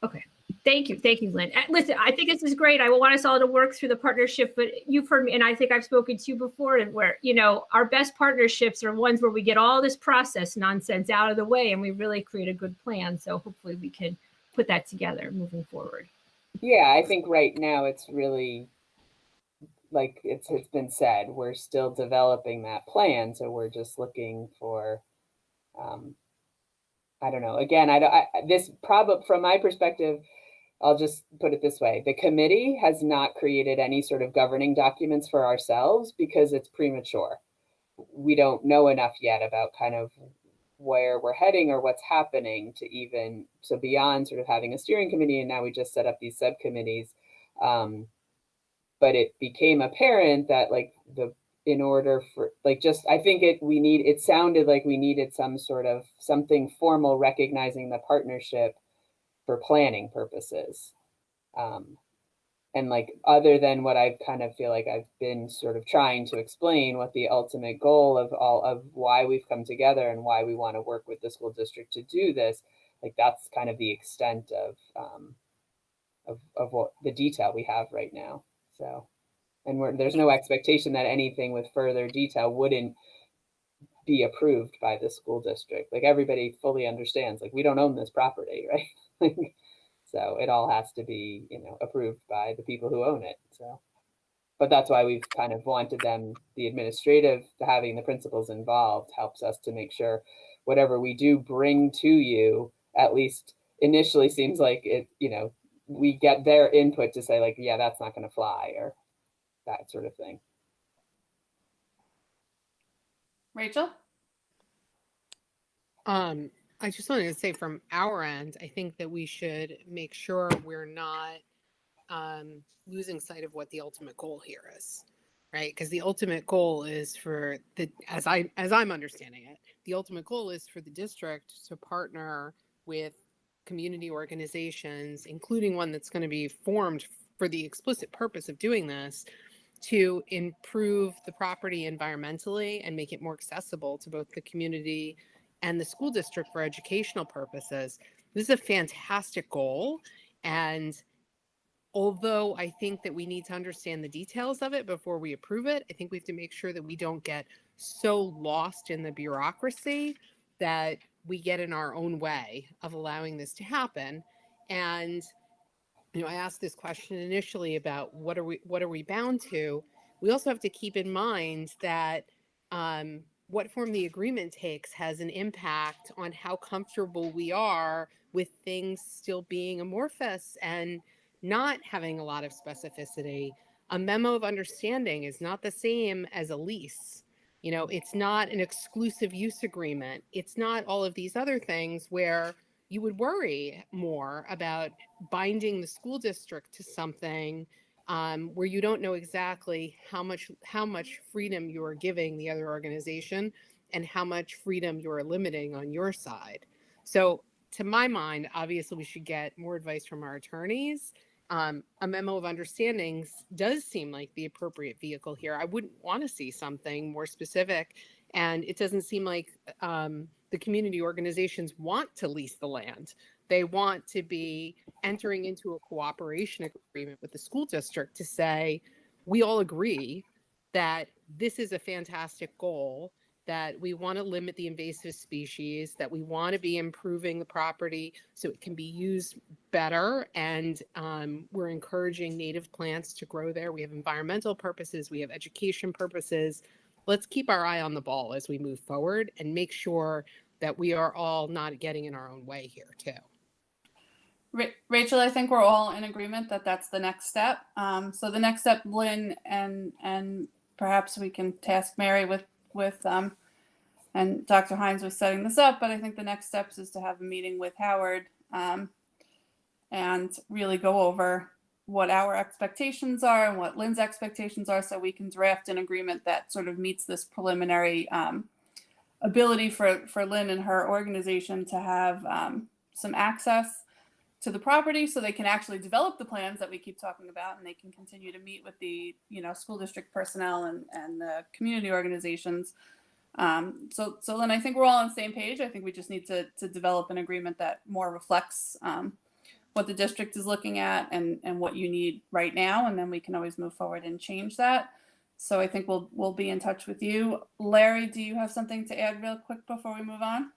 Okay. Thank you, Lynn. Listen, I think this is great. I want us all to work through the partnership, but you've heard me, and I think I've spoken to you before, and where, our best partnerships are ones where we get all this process nonsense out of the way and we really create a good plan. So hopefully we can put that together moving forward. Yeah, I think right now it's really, like it's been said, we're still developing that plan. So we're just looking for, I don't know, again, this probably from my perspective, I'll just put it this way. The committee has not created any sort of governing documents for ourselves because it's premature. We don't know enough yet about kind of where we're heading or what's happening to even, so beyond sort of having a steering committee, and now we just set up these subcommittees. But it became apparent that in order for I think it sounded like we needed some sort of something formal recognizing the partnership for planning purposes. And other than what I kind of feel like I've been sort of trying to explain what the ultimate goal of why we've come together and why we want to work with the school district to do this, that's kind of the extent of what the detail we have right now. So, and there's no expectation that anything with further detail wouldn't be approved by the school district. Everybody fully understands, we don't own this property, right? So it all has to be, approved by the people who own it. So, but that's why we've kind of wanted them, having the principals involved helps us to make sure whatever we do bring to you, at least initially seems like it, we get their input to say yeah, that's not going to fly or that sort of thing. Rachel? I just wanted to say from our end, I think that we should make sure we're not losing sight of what the ultimate goal here is, right? Because the ultimate goal is as I'm understanding it, the ultimate goal is for the district to partner with community organizations, including one that's going to be formed for the explicit purpose of doing this, to improve the property environmentally and make it more accessible to both the community and the school district for educational purposes. This is a fantastic goal. And although I think that we need to understand the details of it before we approve it, I think we have to make sure that we don't get so lost in the bureaucracy that we get in our own way of allowing this to happen. And I asked this question initially about what are we bound to. We also have to keep in mind that what form the agreement takes has an impact on how comfortable we are with things still being amorphous and not having a lot of specificity. A memo of understanding is not the same as a lease. It's not an exclusive use agreement. It's not all of these other things where you would worry more about binding the school district to something where you don't know exactly how much freedom you are giving the other organization and how much freedom you are limiting on your side. So to my mind, obviously we should get more advice from our attorneys. A memo of understandings does seem like the appropriate vehicle here. I wouldn't want to see something more specific, and it doesn't seem like the community organizations want to lease the land. They want to be entering into a cooperation agreement with the school district to say, we all agree that this is a fantastic goal, that we want to limit the invasive species, that we want to be improving the property so it can be used better. And we're encouraging native plants to grow there. We have environmental purposes, we have education purposes. Let's keep our eye on the ball as we move forward and make sure that we are all not getting in our own way here too. Rachel, I think we're all in agreement that that's the next step. So the next step, Lynn, and perhaps we can task Mary with and Dr. Hines was setting this up, but I think the next steps is to have a meeting with Howard and really go over what our expectations are and what Lynn's expectations are, so we can draft an agreement that sort of meets this preliminary ability for Lynn and her organization to have some access to the property so they can actually develop the plans that we keep talking about, and they can continue to meet with the school district personnel and the community organizations. So Lynn, I think we're all on the same page. I think we just need to develop an agreement that more reflects what the district is looking at and what you need right now, and then we can always move forward and change that. So I think we'll be in touch with you. Larry, do you have something to add real quick before we move on?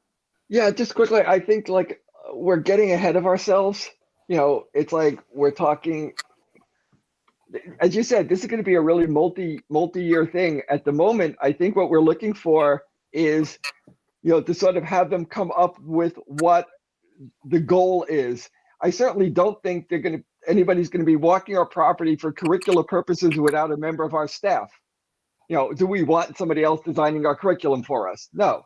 Yeah, just quickly, I think like we're getting ahead of ourselves. You know, it's like we're talking, as you said, this is going to be a really multi-year thing. At the moment, I think what we're looking for is, you know, to sort of have them come up with what the goal is. I certainly don't think anybody's going to be walking our property for curricular purposes without a member of our staff. You know, do we want somebody else designing our curriculum for us? No.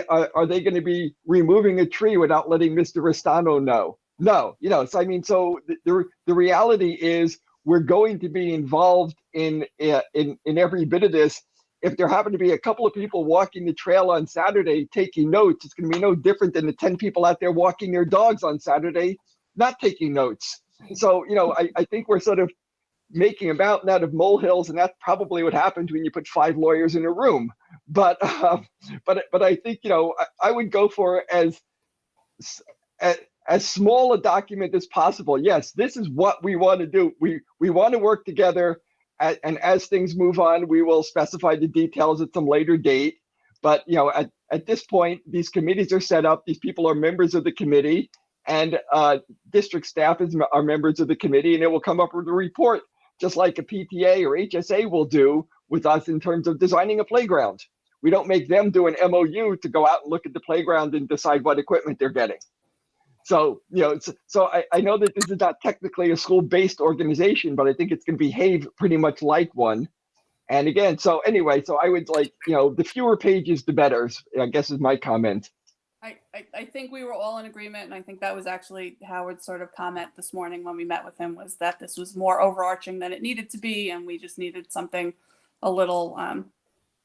Are they going to be removing a tree without letting Mr. Restano know? No. You know, so I mean, so the reality is we're going to be involved in every bit of this. If there happen to be a couple of people walking the trail on Saturday taking notes, it's going to be no different than the 10 people out there walking their dogs on Saturday not taking notes. So, you know, I think we're sort of making a mountain out of molehills, and that's probably what happens when you put 5 lawyers in a room. But I think, you know, I would go for as small a document as possible. Yes, this is what we want to do. We want to work together, and as things move on, we will specify the details at some later date. But you know, at this point, these committees are set up. These people are members of the committee, and district staff are members of the committee, and it will come up with a report, just like a PTA or HSA will do with us in terms of designing a playground. We don't make them do an MOU to go out and look at the playground and decide what equipment they're getting. So, you know, so I know that this is not technically a school-based organization, but I think it's going to behave pretty much like one. And again, so anyway, so I would like, you know, the fewer pages, the better, I guess is my comment. I think we were all in agreement, and I think that was actually Howard's sort of comment this morning when we met with him, was that this was more overarching than it needed to be, and we just needed something a little,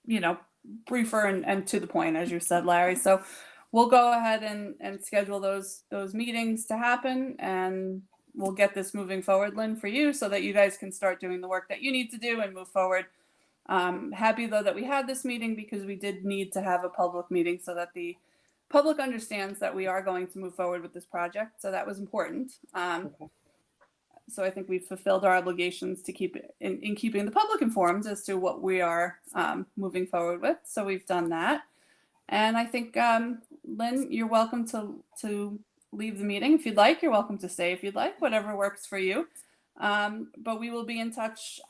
you know, briefer and to the point, as you said, Larry. So we'll go ahead and schedule those meetings to happen, and we'll get this moving forward, Lynn, for you, so that you guys can start doing the work that you need to do and move forward. Happy though that we had this meeting, because we did need to have a public meeting so that the public understands that we are going to move forward with this project. So that was important. So I think we've fulfilled our obligations to keep in keeping the public informed as to what we are moving forward with. So we've done that. And I think, Lynn, you're welcome to leave the meeting if you'd like. You're welcome to stay if you'd like, whatever works for you. But we will be in touch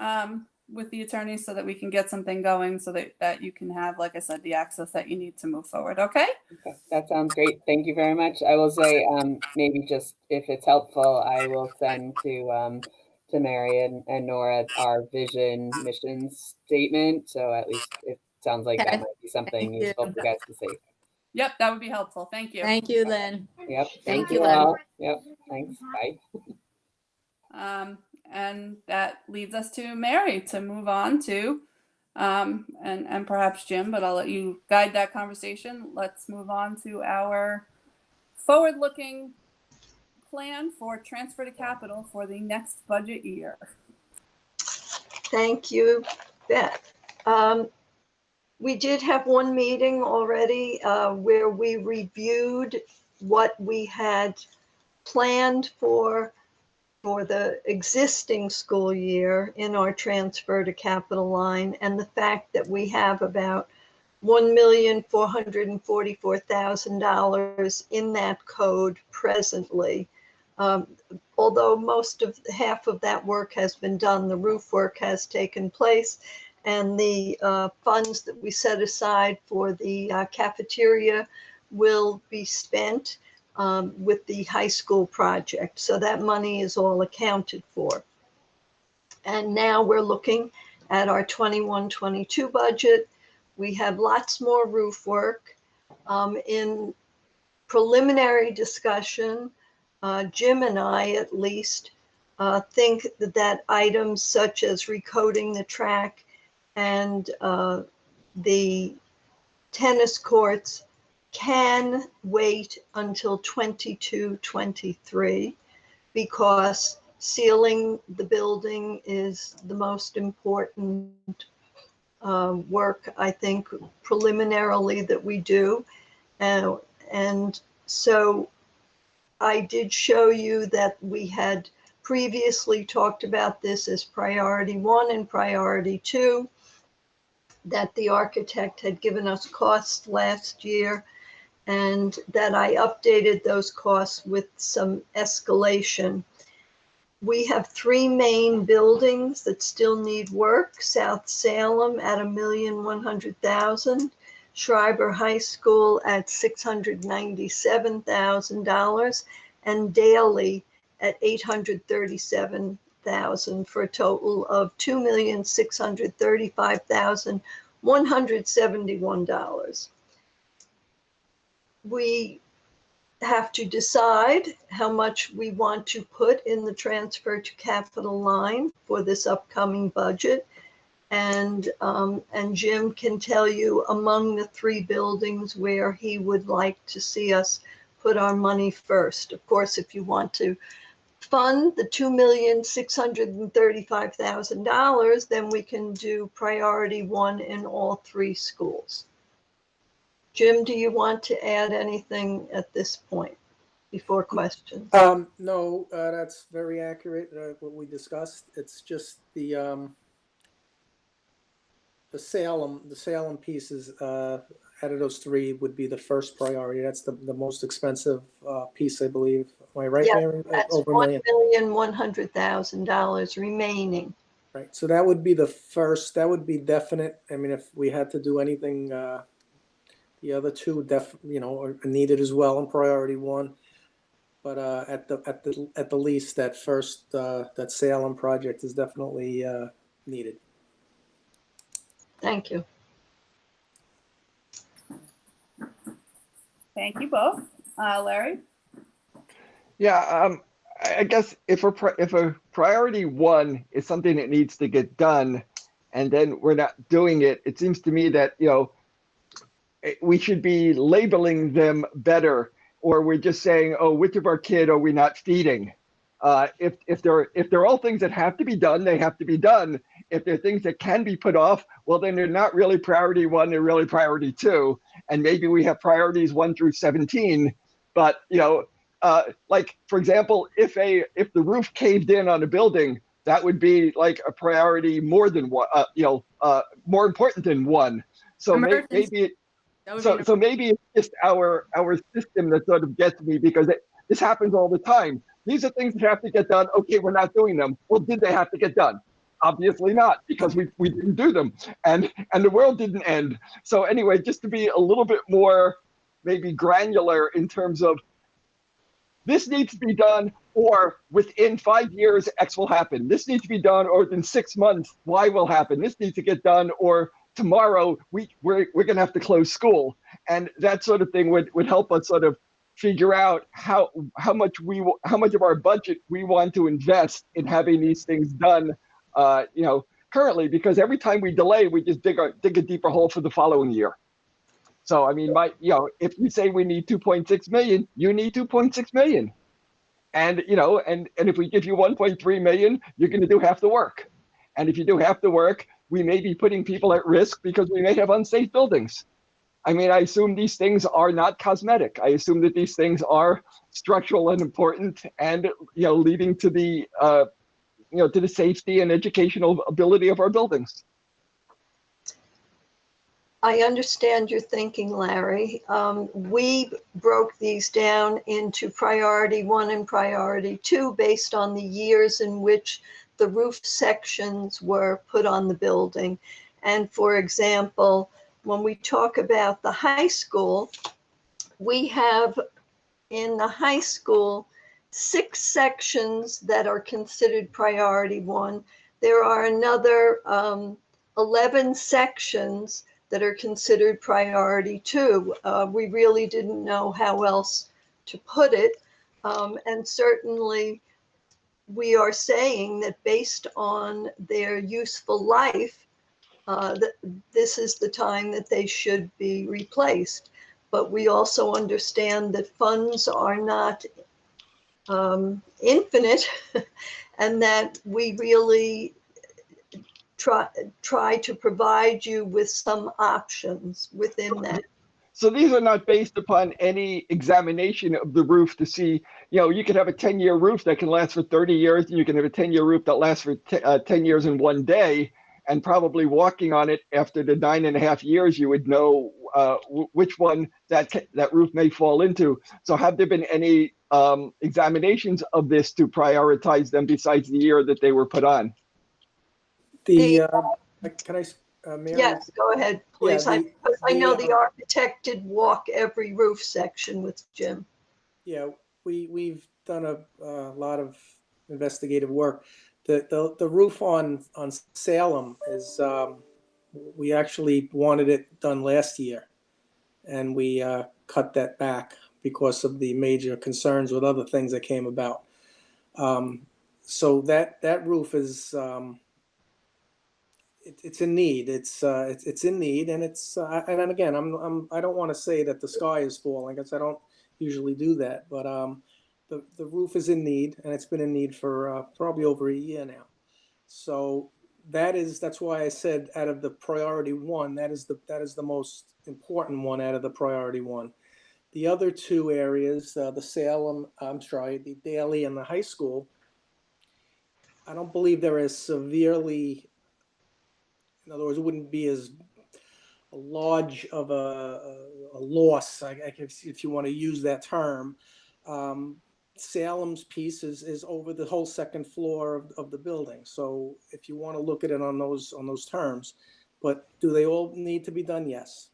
with the attorneys so that we can get something going, so that you can have, like I said, the access that you need to move forward. Okay? Okay, that sounds great. Thank you very much. I will say, maybe just if it's helpful, I will send to Mary and Nora our vision mission statement. So at least it sounds like that might be something Thank you. useful for you guys to see. Yep, that would be helpful. Thank you. Thank you, Lynn. Yep. Thank you you, Lynn. all. Yep. Thanks. Bye. And that leads us to Mary to move on to, and perhaps Jim, but I'll let you guide that conversation. Let's move on to our forward-looking plan for transfer to capital for the next budget year. Thank you, Beth. We did have one meeting already where we reviewed what we had planned for the existing school year in our transfer to capital line, and the fact that we have about $1,444,000 in that code presently. Although half of that work has been done, the roof work has taken place, and the funds that we set aside for the cafeteria will be spent with the high school project. So that money is all accounted for. And now we're looking at our 21-22 budget. We have lots more roof work. In preliminary discussion, Jim and I at least think that items such as recoating the track and the tennis courts can wait until 22-23, because sealing the building is the most important work, I think, preliminarily that we do. And so I did show you that we had previously talked about this as priority 1 and priority 2, that the architect had given us costs last year, and that I updated those costs with some escalation. We have 3 main buildings that still need work. South Salem at $1,100,000, Schreiber High School at $697,000, and Daly at $837,000, for a total of $2,635,171. We have to decide how much we want to put in the transfer to capital line for this upcoming budget. And Jim can tell you among the 3 buildings where he would like to see us put our money first. Of course, if you want to fund the $2,635,000, then we can do priority 1 in all 3 schools. Jim, do you want to add anything at this point before questions? No, that's very accurate, what we discussed. It's just the Salem pieces, out of those 3 would be the first priority. That's the most expensive piece, I believe. Am I right, Yeah, Mary? that's Over $1 million. $1,100,000 remaining. Right, so that would be the first, that would be definite. I mean, if we had to do anything, the other 2 are needed as well in priority 1. But at the least, that first that Salem project is definitely needed. Thank you. Thank you both. Larry? Yeah, I guess if a priority 1 is something that needs to get done, and then we're not doing it, it seems to me that, we should be labeling them better, or we're just saying, oh, which of our kid are we not feeding? If they're all things that have to be done, they have to be done. If they're things that can be put off, well, then they're not really priority 1, they're really priority 2. And maybe we have priorities 1 through 17. But, like, for example, if the roof caved in on a building, that would be like a priority more than 1, more important than 1. So maybe So maybe it's just our system that sort of gets me, because this happens all the time. These are things that have to get done. Okay, we're not doing them. Well, did they have to get done? Obviously not, because we didn't do them, and the world didn't end. So anyway, just to be a little bit more maybe granular in terms of this needs to be done, or within 5 years X will happen. This needs to be done, or within 6 months Y will happen. This needs to get done, or tomorrow we're going to have to close school, and that sort of thing would help us sort of figure out how much of our budget we want to invest in having these things done, currently, because every time we delay, we just dig a deeper hole for the following year. So I mean, if you say we need 2.6 million, you need 2.6 million, and and if we give you 1.3 million, you're going to do half the work, and if you do half the work, we may be putting people at risk because we may have unsafe buildings. I mean, I assume these things are not cosmetic. I assume that these things are structural and important, and leading to the to the safety and educational ability of our buildings. I understand your thinking, Larry. We broke these down into priority 1 and priority 2 based on the years in which the roof sections were put on the building. And for example, when we talk about the high school, we have in the high school 6 sections that are considered priority 1. There are another 11 sections that are considered priority 2. We really didn't know how else to put it. And certainly we are saying that based on their useful life, that this is the time that they should be replaced. But we also understand that funds are not infinite, and that we really try to provide you with some options within that. So these are not based upon any examination of the roof to see, you could have a 10-year roof that can last for 30 years, and you can have a 10-year roof that lasts for 10 years in one day, and probably walking on it after the 9.5 years, you would know which one that roof may fall into. So have there been any examinations of this to prioritize them besides the year that they were put on? Can I, Mary? Yes, go ahead, please. Yeah, I know the architect did walk every roof section with Jim. Yeah, we've done a lot of investigative work. The roof on Salem is, we actually wanted it done last year, and we cut that back because of the major concerns with other things that came about. So that roof is, it's in need. It's in need, and and again, I don't want to say that the sky is falling, because I don't usually do that, but the roof is in need, and it's been in need for probably over a year now. So that's why I said out of the priority one, that is the most important one out of the priority one. The other two areas, the Daly and the high school, I don't believe they're as severely, in other words, it wouldn't be as large of a loss, if you want to use that term. Salem's piece is over the whole second floor of the building. So if you want to look at it on those terms, but do they all need to be done? Yes.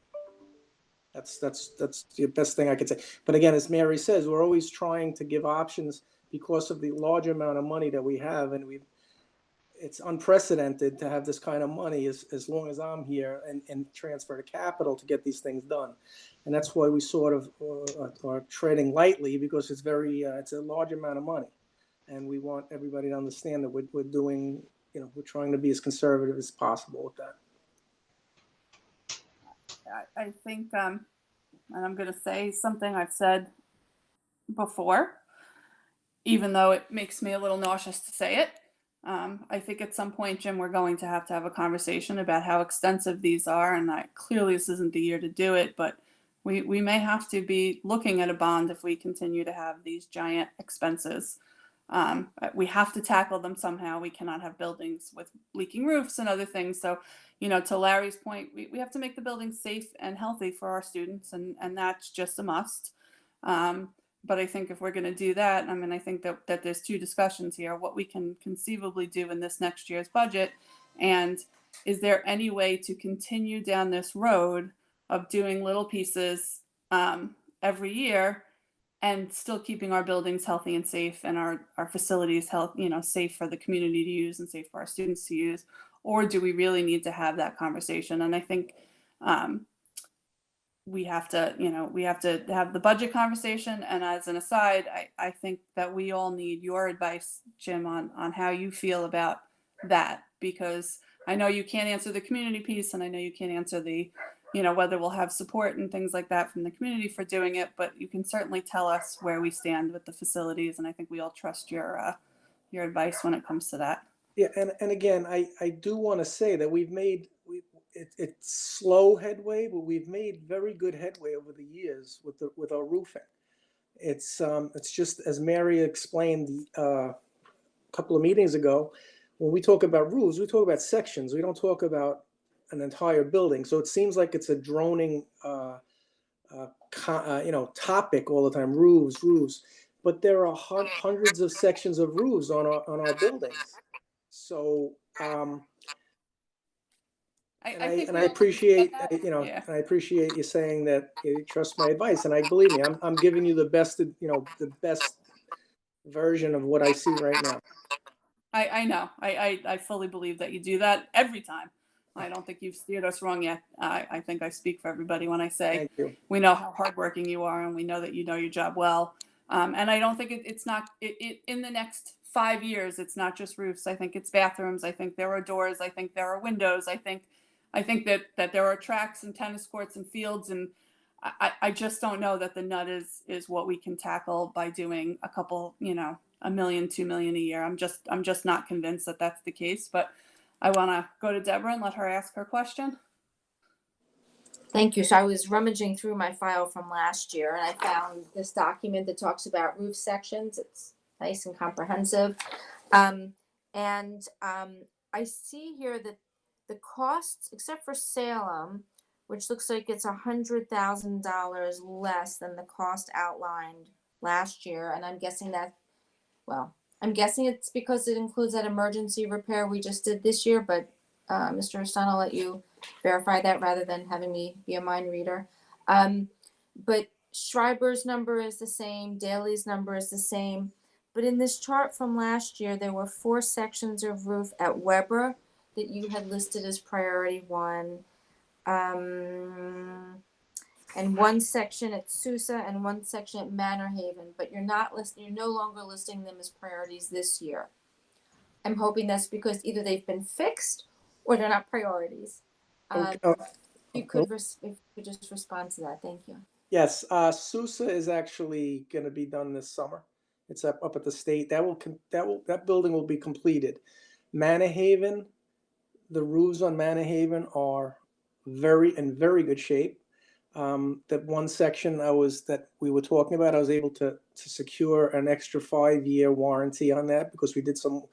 That's the best thing I could say. But again, as Mary says, we're always trying to give options because of the large amount of money that we have, and it's unprecedented to have this kind of money as long as I'm here, and transfer to capital to get these things done. And that's why we sort of are treading lightly, because it's it's a large amount of money. And we want everybody to understand that we're doing, we're trying to be as conservative as possible with that. I think, and I'm going to say something I've said before, even though it makes me a little nauseous to say it. I think at some point, Jim, we're going to have a conversation about how extensive these are, and clearly this isn't the year to do it, but we may have to be looking at a bond if we continue to have these giant expenses. We have to tackle them somehow. We cannot have buildings with leaking roofs and other things. So, to Larry's point, we have to make the buildings safe and healthy for our students, and that's just a must. But I think if we're going to do that, I think that there's two discussions here: what we can conceivably do in this next year's budget, and is there any way to continue down this road of doing little pieces every year, and still keeping our buildings healthy and safe, and our facilities safe for the community to use and safe for our students to use? Or do we really need to have that conversation? And I think we have to have the budget conversation. And as an aside, I think that we all need your advice, Jim, on how you feel about that, because I know you can't answer the community piece, and I know you can't answer the, whether we'll have support and things like that from the community for doing it, but you can certainly tell us where we stand with the facilities. And I think we all trust your advice when it comes to that. Yeah, and again, I do want to say that it's slow headway, but we've made very good headway over the years with our roofing. It's just, as Mary explained a couple of meetings ago, when we talk about roofs, we talk about sections. We don't talk about an entire building. So it seems like it's a droning topic all the time: roofs. But there are hundreds of sections of roofs on our buildings. So I appreciate and I appreciate you saying that you trust my advice, and believe me, I'm giving you the best version of what I see right now. I know. I fully believe that you do that every time. I don't think you've steered us wrong yet. I think I speak for everybody when I say we know how hardworking you are, and we know that you know your job well. And I don't think it's not in the next 5 years. It's not just roofs. I think it's bathrooms. I think there are doors. I think there are windows. I think that there are tracks and tennis courts and fields, and I just don't know that the nut is what we can tackle by doing a couple, $1 million, $2 million a year. I'm just not convinced that that's the case. But I want to go to Deborah and let her ask her question. Thank you. So I was rummaging through my file from last year and I found this document that talks about roof sections. It's nice and comprehensive. I see here that the costs, except for Salem, which looks like it's $100,000 less than the cost outlined last year. And I'm guessing it's because it includes that emergency repair we just did this year, but Mr. Hassan, I'll let you verify that rather than having me be a mind reader. But Schreiber's number is the same, Daly's number is the same. But in this chart from last year, there were 4 sections of roof at Weber that you had listed as priority 1. And 1 section at Sousa and 1 section at Manor Haven, but you're no longer listing them as priorities this year. I'm hoping that's because either they've been fixed or they're not priorities. Okay. If you could just respond to that, thank you. Yes, Sousa is actually going to be done this summer. It's up at the state. That building will be completed. Manor the roofs on Manor Haven are in very good shape. That 1 section that we were talking about, I was able to secure an extra 5-year warranty on that because we did some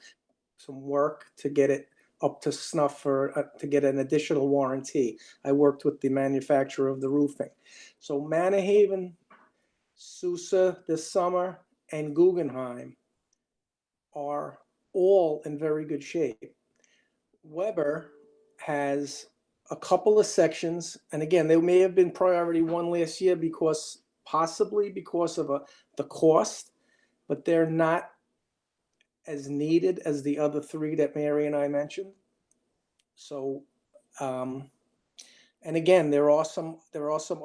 work to get it up to snuff to get an additional warranty. I worked with the manufacturer of the roofing. So Manor Haven, Sousa this summer, and Guggenheim are all in very good shape. Weber has a couple of sections, and again, they may have been priority 1 last year possibly because of the cost, but they're not as needed as the other 3 that Mary and I mentioned. So, and again, there are some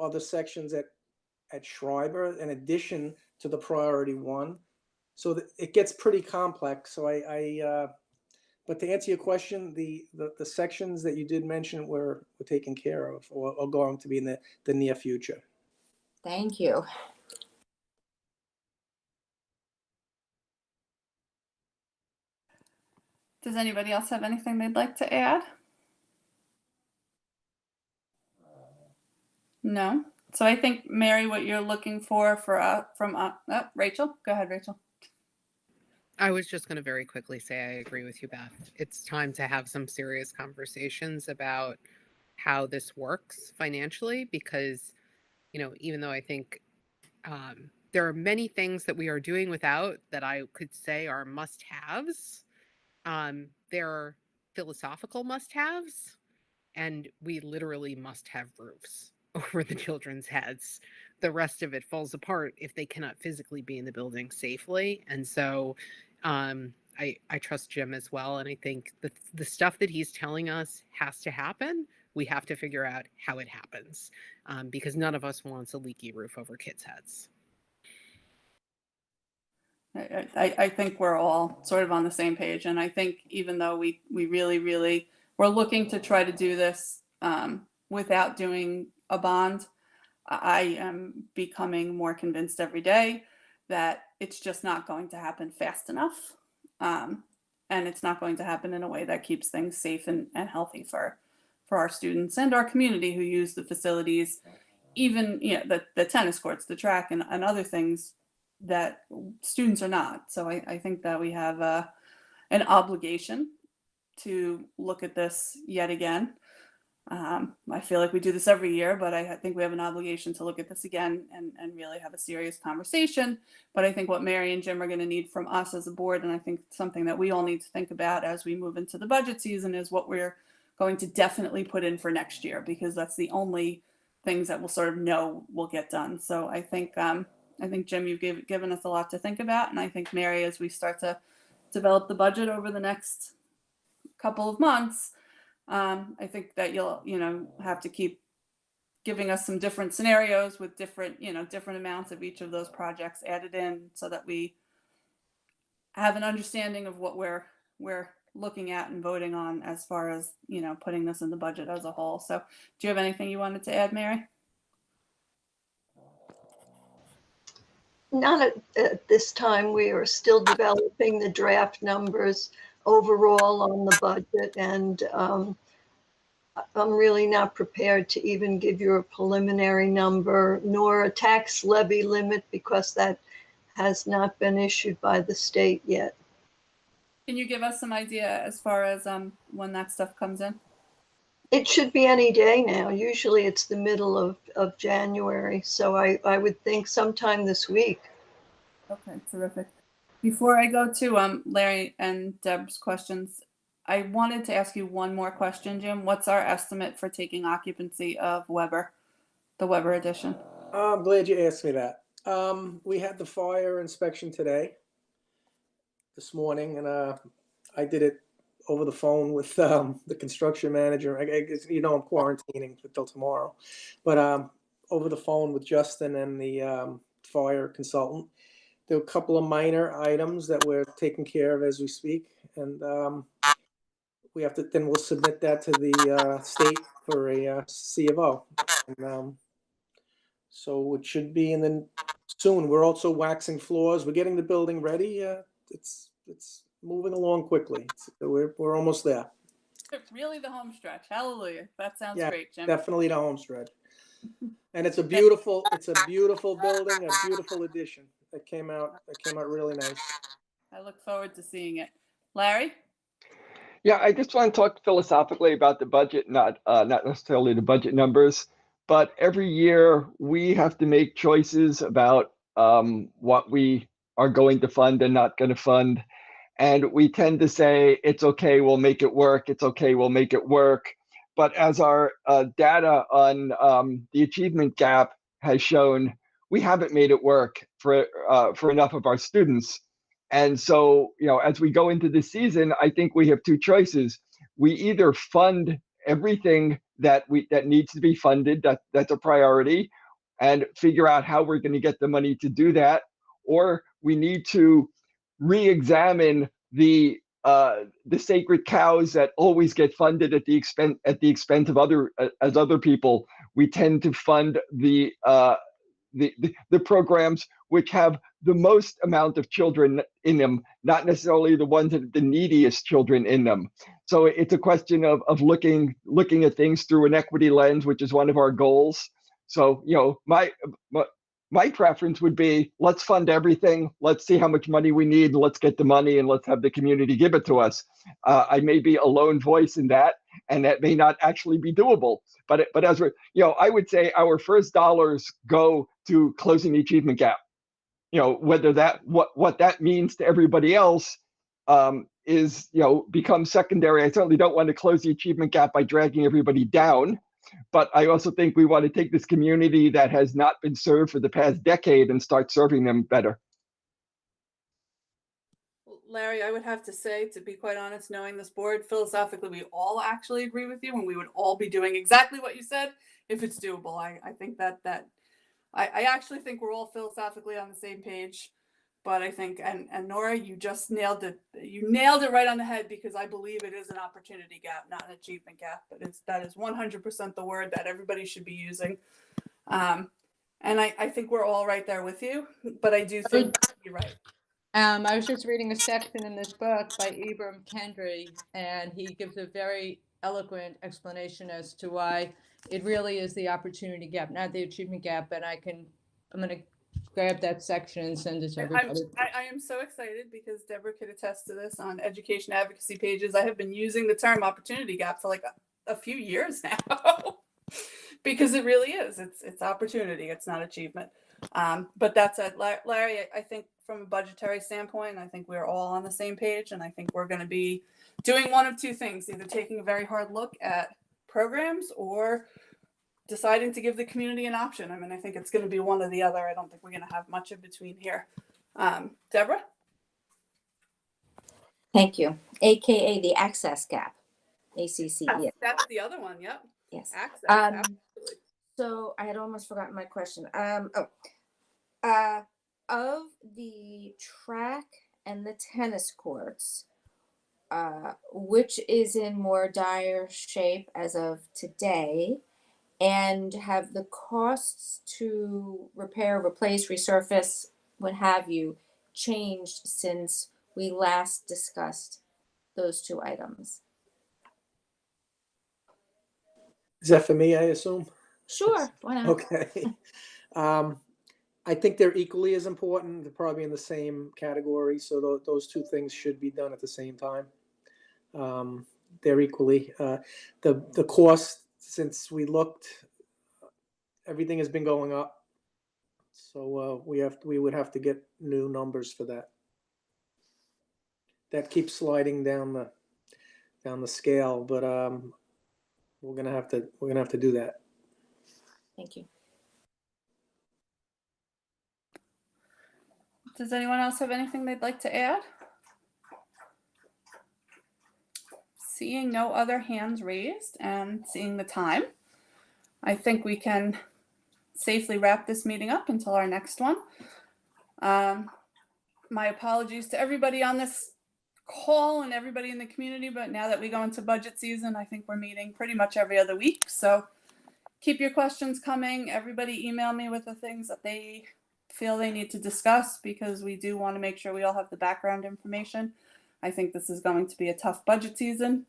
other sections at Schreiber in addition to the priority 1. So it gets pretty complex. So but to answer your question, the sections that you did mention were taken care of or are going to be in the near future. Thank you. Does anybody else have anything they'd like to add? No. So I think, Mary, what you're looking from Rachel. Go ahead, Rachel. I was just going to very quickly say I agree with you, Beth. It's time to have some serious conversations about how this works financially because, even though I think there are many things that we are doing without that I could say are must-haves, there are philosophical must-haves, and we literally must have roofs over the children's heads. The rest of it falls apart if they cannot physically be in the building safely. And so I trust Jim as well. And I think the stuff that he's telling us has to happen. We have to figure out how it happens because none of us wants a leaky roof over kids' heads. I think we're all sort of on the same page. And I think even though we really, really, we're looking to try to do this without doing a bond, I am becoming more convinced every day that it's just not going to happen fast enough. And it's not going to happen in a way that keeps things safe and healthy for our students and our community who use the facilities, even the tennis courts, the track, and other things that students are not. So I think that we have an obligation to look at this yet again. I feel like we do this every year, but I think we have an obligation to look at this again and really have a serious conversation. But I think what Mary and Jim are going to need from us as a board, and I think something that we all need to think about as we move into the budget season, is what we're going to definitely put in for next year, because that's the only things that we'll sort of know will get done. So I think Jim, you've given us a lot to think about, and I think Mary, as we start to develop the budget over the next couple of months, I think that you'll have to keep giving us some different scenarios with different amounts of each of those projects added in, so that we have an understanding of what we're looking at and voting on as far as putting this in the budget as a whole. So do you have anything you wanted to add, Mary? Not at this time. We are still developing the draft numbers overall on the budget, and I'm really not prepared to even give you a preliminary number, nor a tax levy limit, because that has not been issued by the state yet. Can you give us some idea as far as when that stuff comes in? It should be any day now. Usually it's the middle of January. So I would think sometime this week. Okay, terrific. Before I go to Larry and Deb's questions, I wanted to ask you one more question, Jim. What's our estimate for taking occupancy of Weber, the Weber edition? I'm glad you asked me that. We had the fire inspection today, this morning, and I did it over the phone with the construction manager. I guess, I'm quarantining until tomorrow, but over the phone with Justin and the fire consultant. There were a couple of minor items that we're taking care of as we speak, and we have to. Then we'll submit that to the state for a C of O. And, so it should be, and then soon. We're also waxing floors. We're getting the building ready. It's moving along quickly. We're almost there. Really the home stretch. Hallelujah. That sounds Yeah, great, Jim. definitely the home stretch. And it's a beautiful building, a beautiful addition. That came out really nice. I look forward to seeing it. Larry? Yeah, I just want to talk philosophically about the budget, not necessarily the budget numbers, but every year we have to make choices about what we are going to fund and not going to fund. And we tend to say, it's okay, we'll make it work. It's okay, we'll make it work. But as our data on the achievement gap has shown, we haven't made it work for enough of our students. And so, as we go into this season, I think we have two choices. We either fund everything that needs to be funded, that's a priority, and figure out how we're going to get the money to do that, or we need to re-examine the sacred cows that always get funded at the expense of other people. We tend to fund the programs which have the most amount of children in them, not necessarily the ones that have the neediest children in them. So it's a question of looking at things through an equity lens, which is one of our goals. So, my preference would be, let's fund everything. Let's see how much money we need. Let's get the money and let's have the community give it to us. I may be a lone voice in that, and that may not actually be doable. But as we're, I would say our first dollars go to closing the achievement gap. Whether what that means to everybody else is, becomes secondary. I certainly don't want to close the achievement gap by dragging everybody down. But I also think we want to take this community that has not been served for the past decade and start serving them better. Larry, I would have to say, to be quite honest, knowing this board, philosophically, we all actually agree with you, and we would all be doing exactly what you said if it's doable. I think that I actually think we're all philosophically on the same page. But I think, and Nora, you just nailed it. You nailed it right on the head, because I believe it is an opportunity gap, not an achievement gap. But that is 100% the word that everybody should be using. And I think we're all right there with you. But I do think you're right. I was just reading a section in this book by Ibram Kendi, and he gives a very eloquent explanation as to why it really is the opportunity gap, not the achievement gap. And I'm going to grab that section and send it to everybody. I am so excited, because Deborah could attest to this on education advocacy pages. I have been using the term opportunity gap for like a few years now, because it really is. It's opportunity. It's not achievement. But that's it. Larry, I think from a budgetary standpoint, I think we're all on the same page, and I think we're going to be doing one of two things: either taking a very hard look at programs or deciding to give the community an option. I mean, I think it's going to be one or the other. I don't think we're going to have much in between here. Deborah? Thank you. AKA the access gap. ACCE. That's the other one. Yep. Yes. Access. Absolutely. So I had almost forgotten my question. Of the track and the tennis courts, which is in more dire shape as of today, and have the costs to repair, replace, resurface, what have you, changed since we last discussed those two items? Is that for me, I assume? Sure, why not? Okay. I think they're equally as important. They're probably in the same category, so those two things should be done at the same time. They're equally the cost since we looked. Everything has been going up, so we would have to get new numbers for that. That keeps sliding down the scale, but we're gonna have to do that. Thank you. Does anyone else have anything they'd like to add? Seeing no other hands raised and seeing the time, I think we can safely wrap this meeting up until our next one. My apologies to everybody on this call and everybody in the community, but now that we go into budget season, I think we're meeting pretty much every other week. So keep your questions coming. Everybody email me with the things that they feel they need to discuss, because we do want to make sure we all have the background information. I think this is going to be a tough budget season.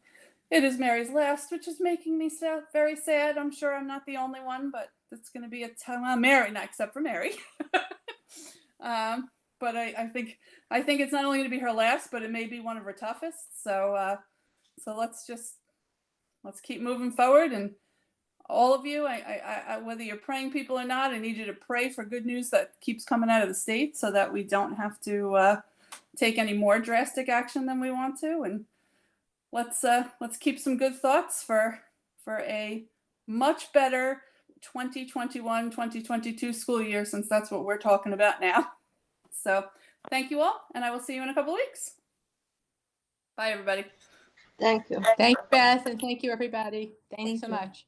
It is Mary's last, which is making me very sad. I'm sure I'm not the only one, but it's going to be a tough. Mary, not except for Mary. But I think it's not only going to be her last, but it may be one of her toughest. So let's keep moving forward. And all of you, I whether you're praying people or not, I need you to pray for good news that keeps coming out of the state, so that we don't have to take any more drastic action than we want to. And let's keep some good thoughts for a much better 2021-2022 school year, since that's what we're talking about now. So thank you all, and I will see you in a couple of weeks. Bye, everybody. Thank you. Thank you, Beth, and thank you, everybody. Thanks Thank so you. much.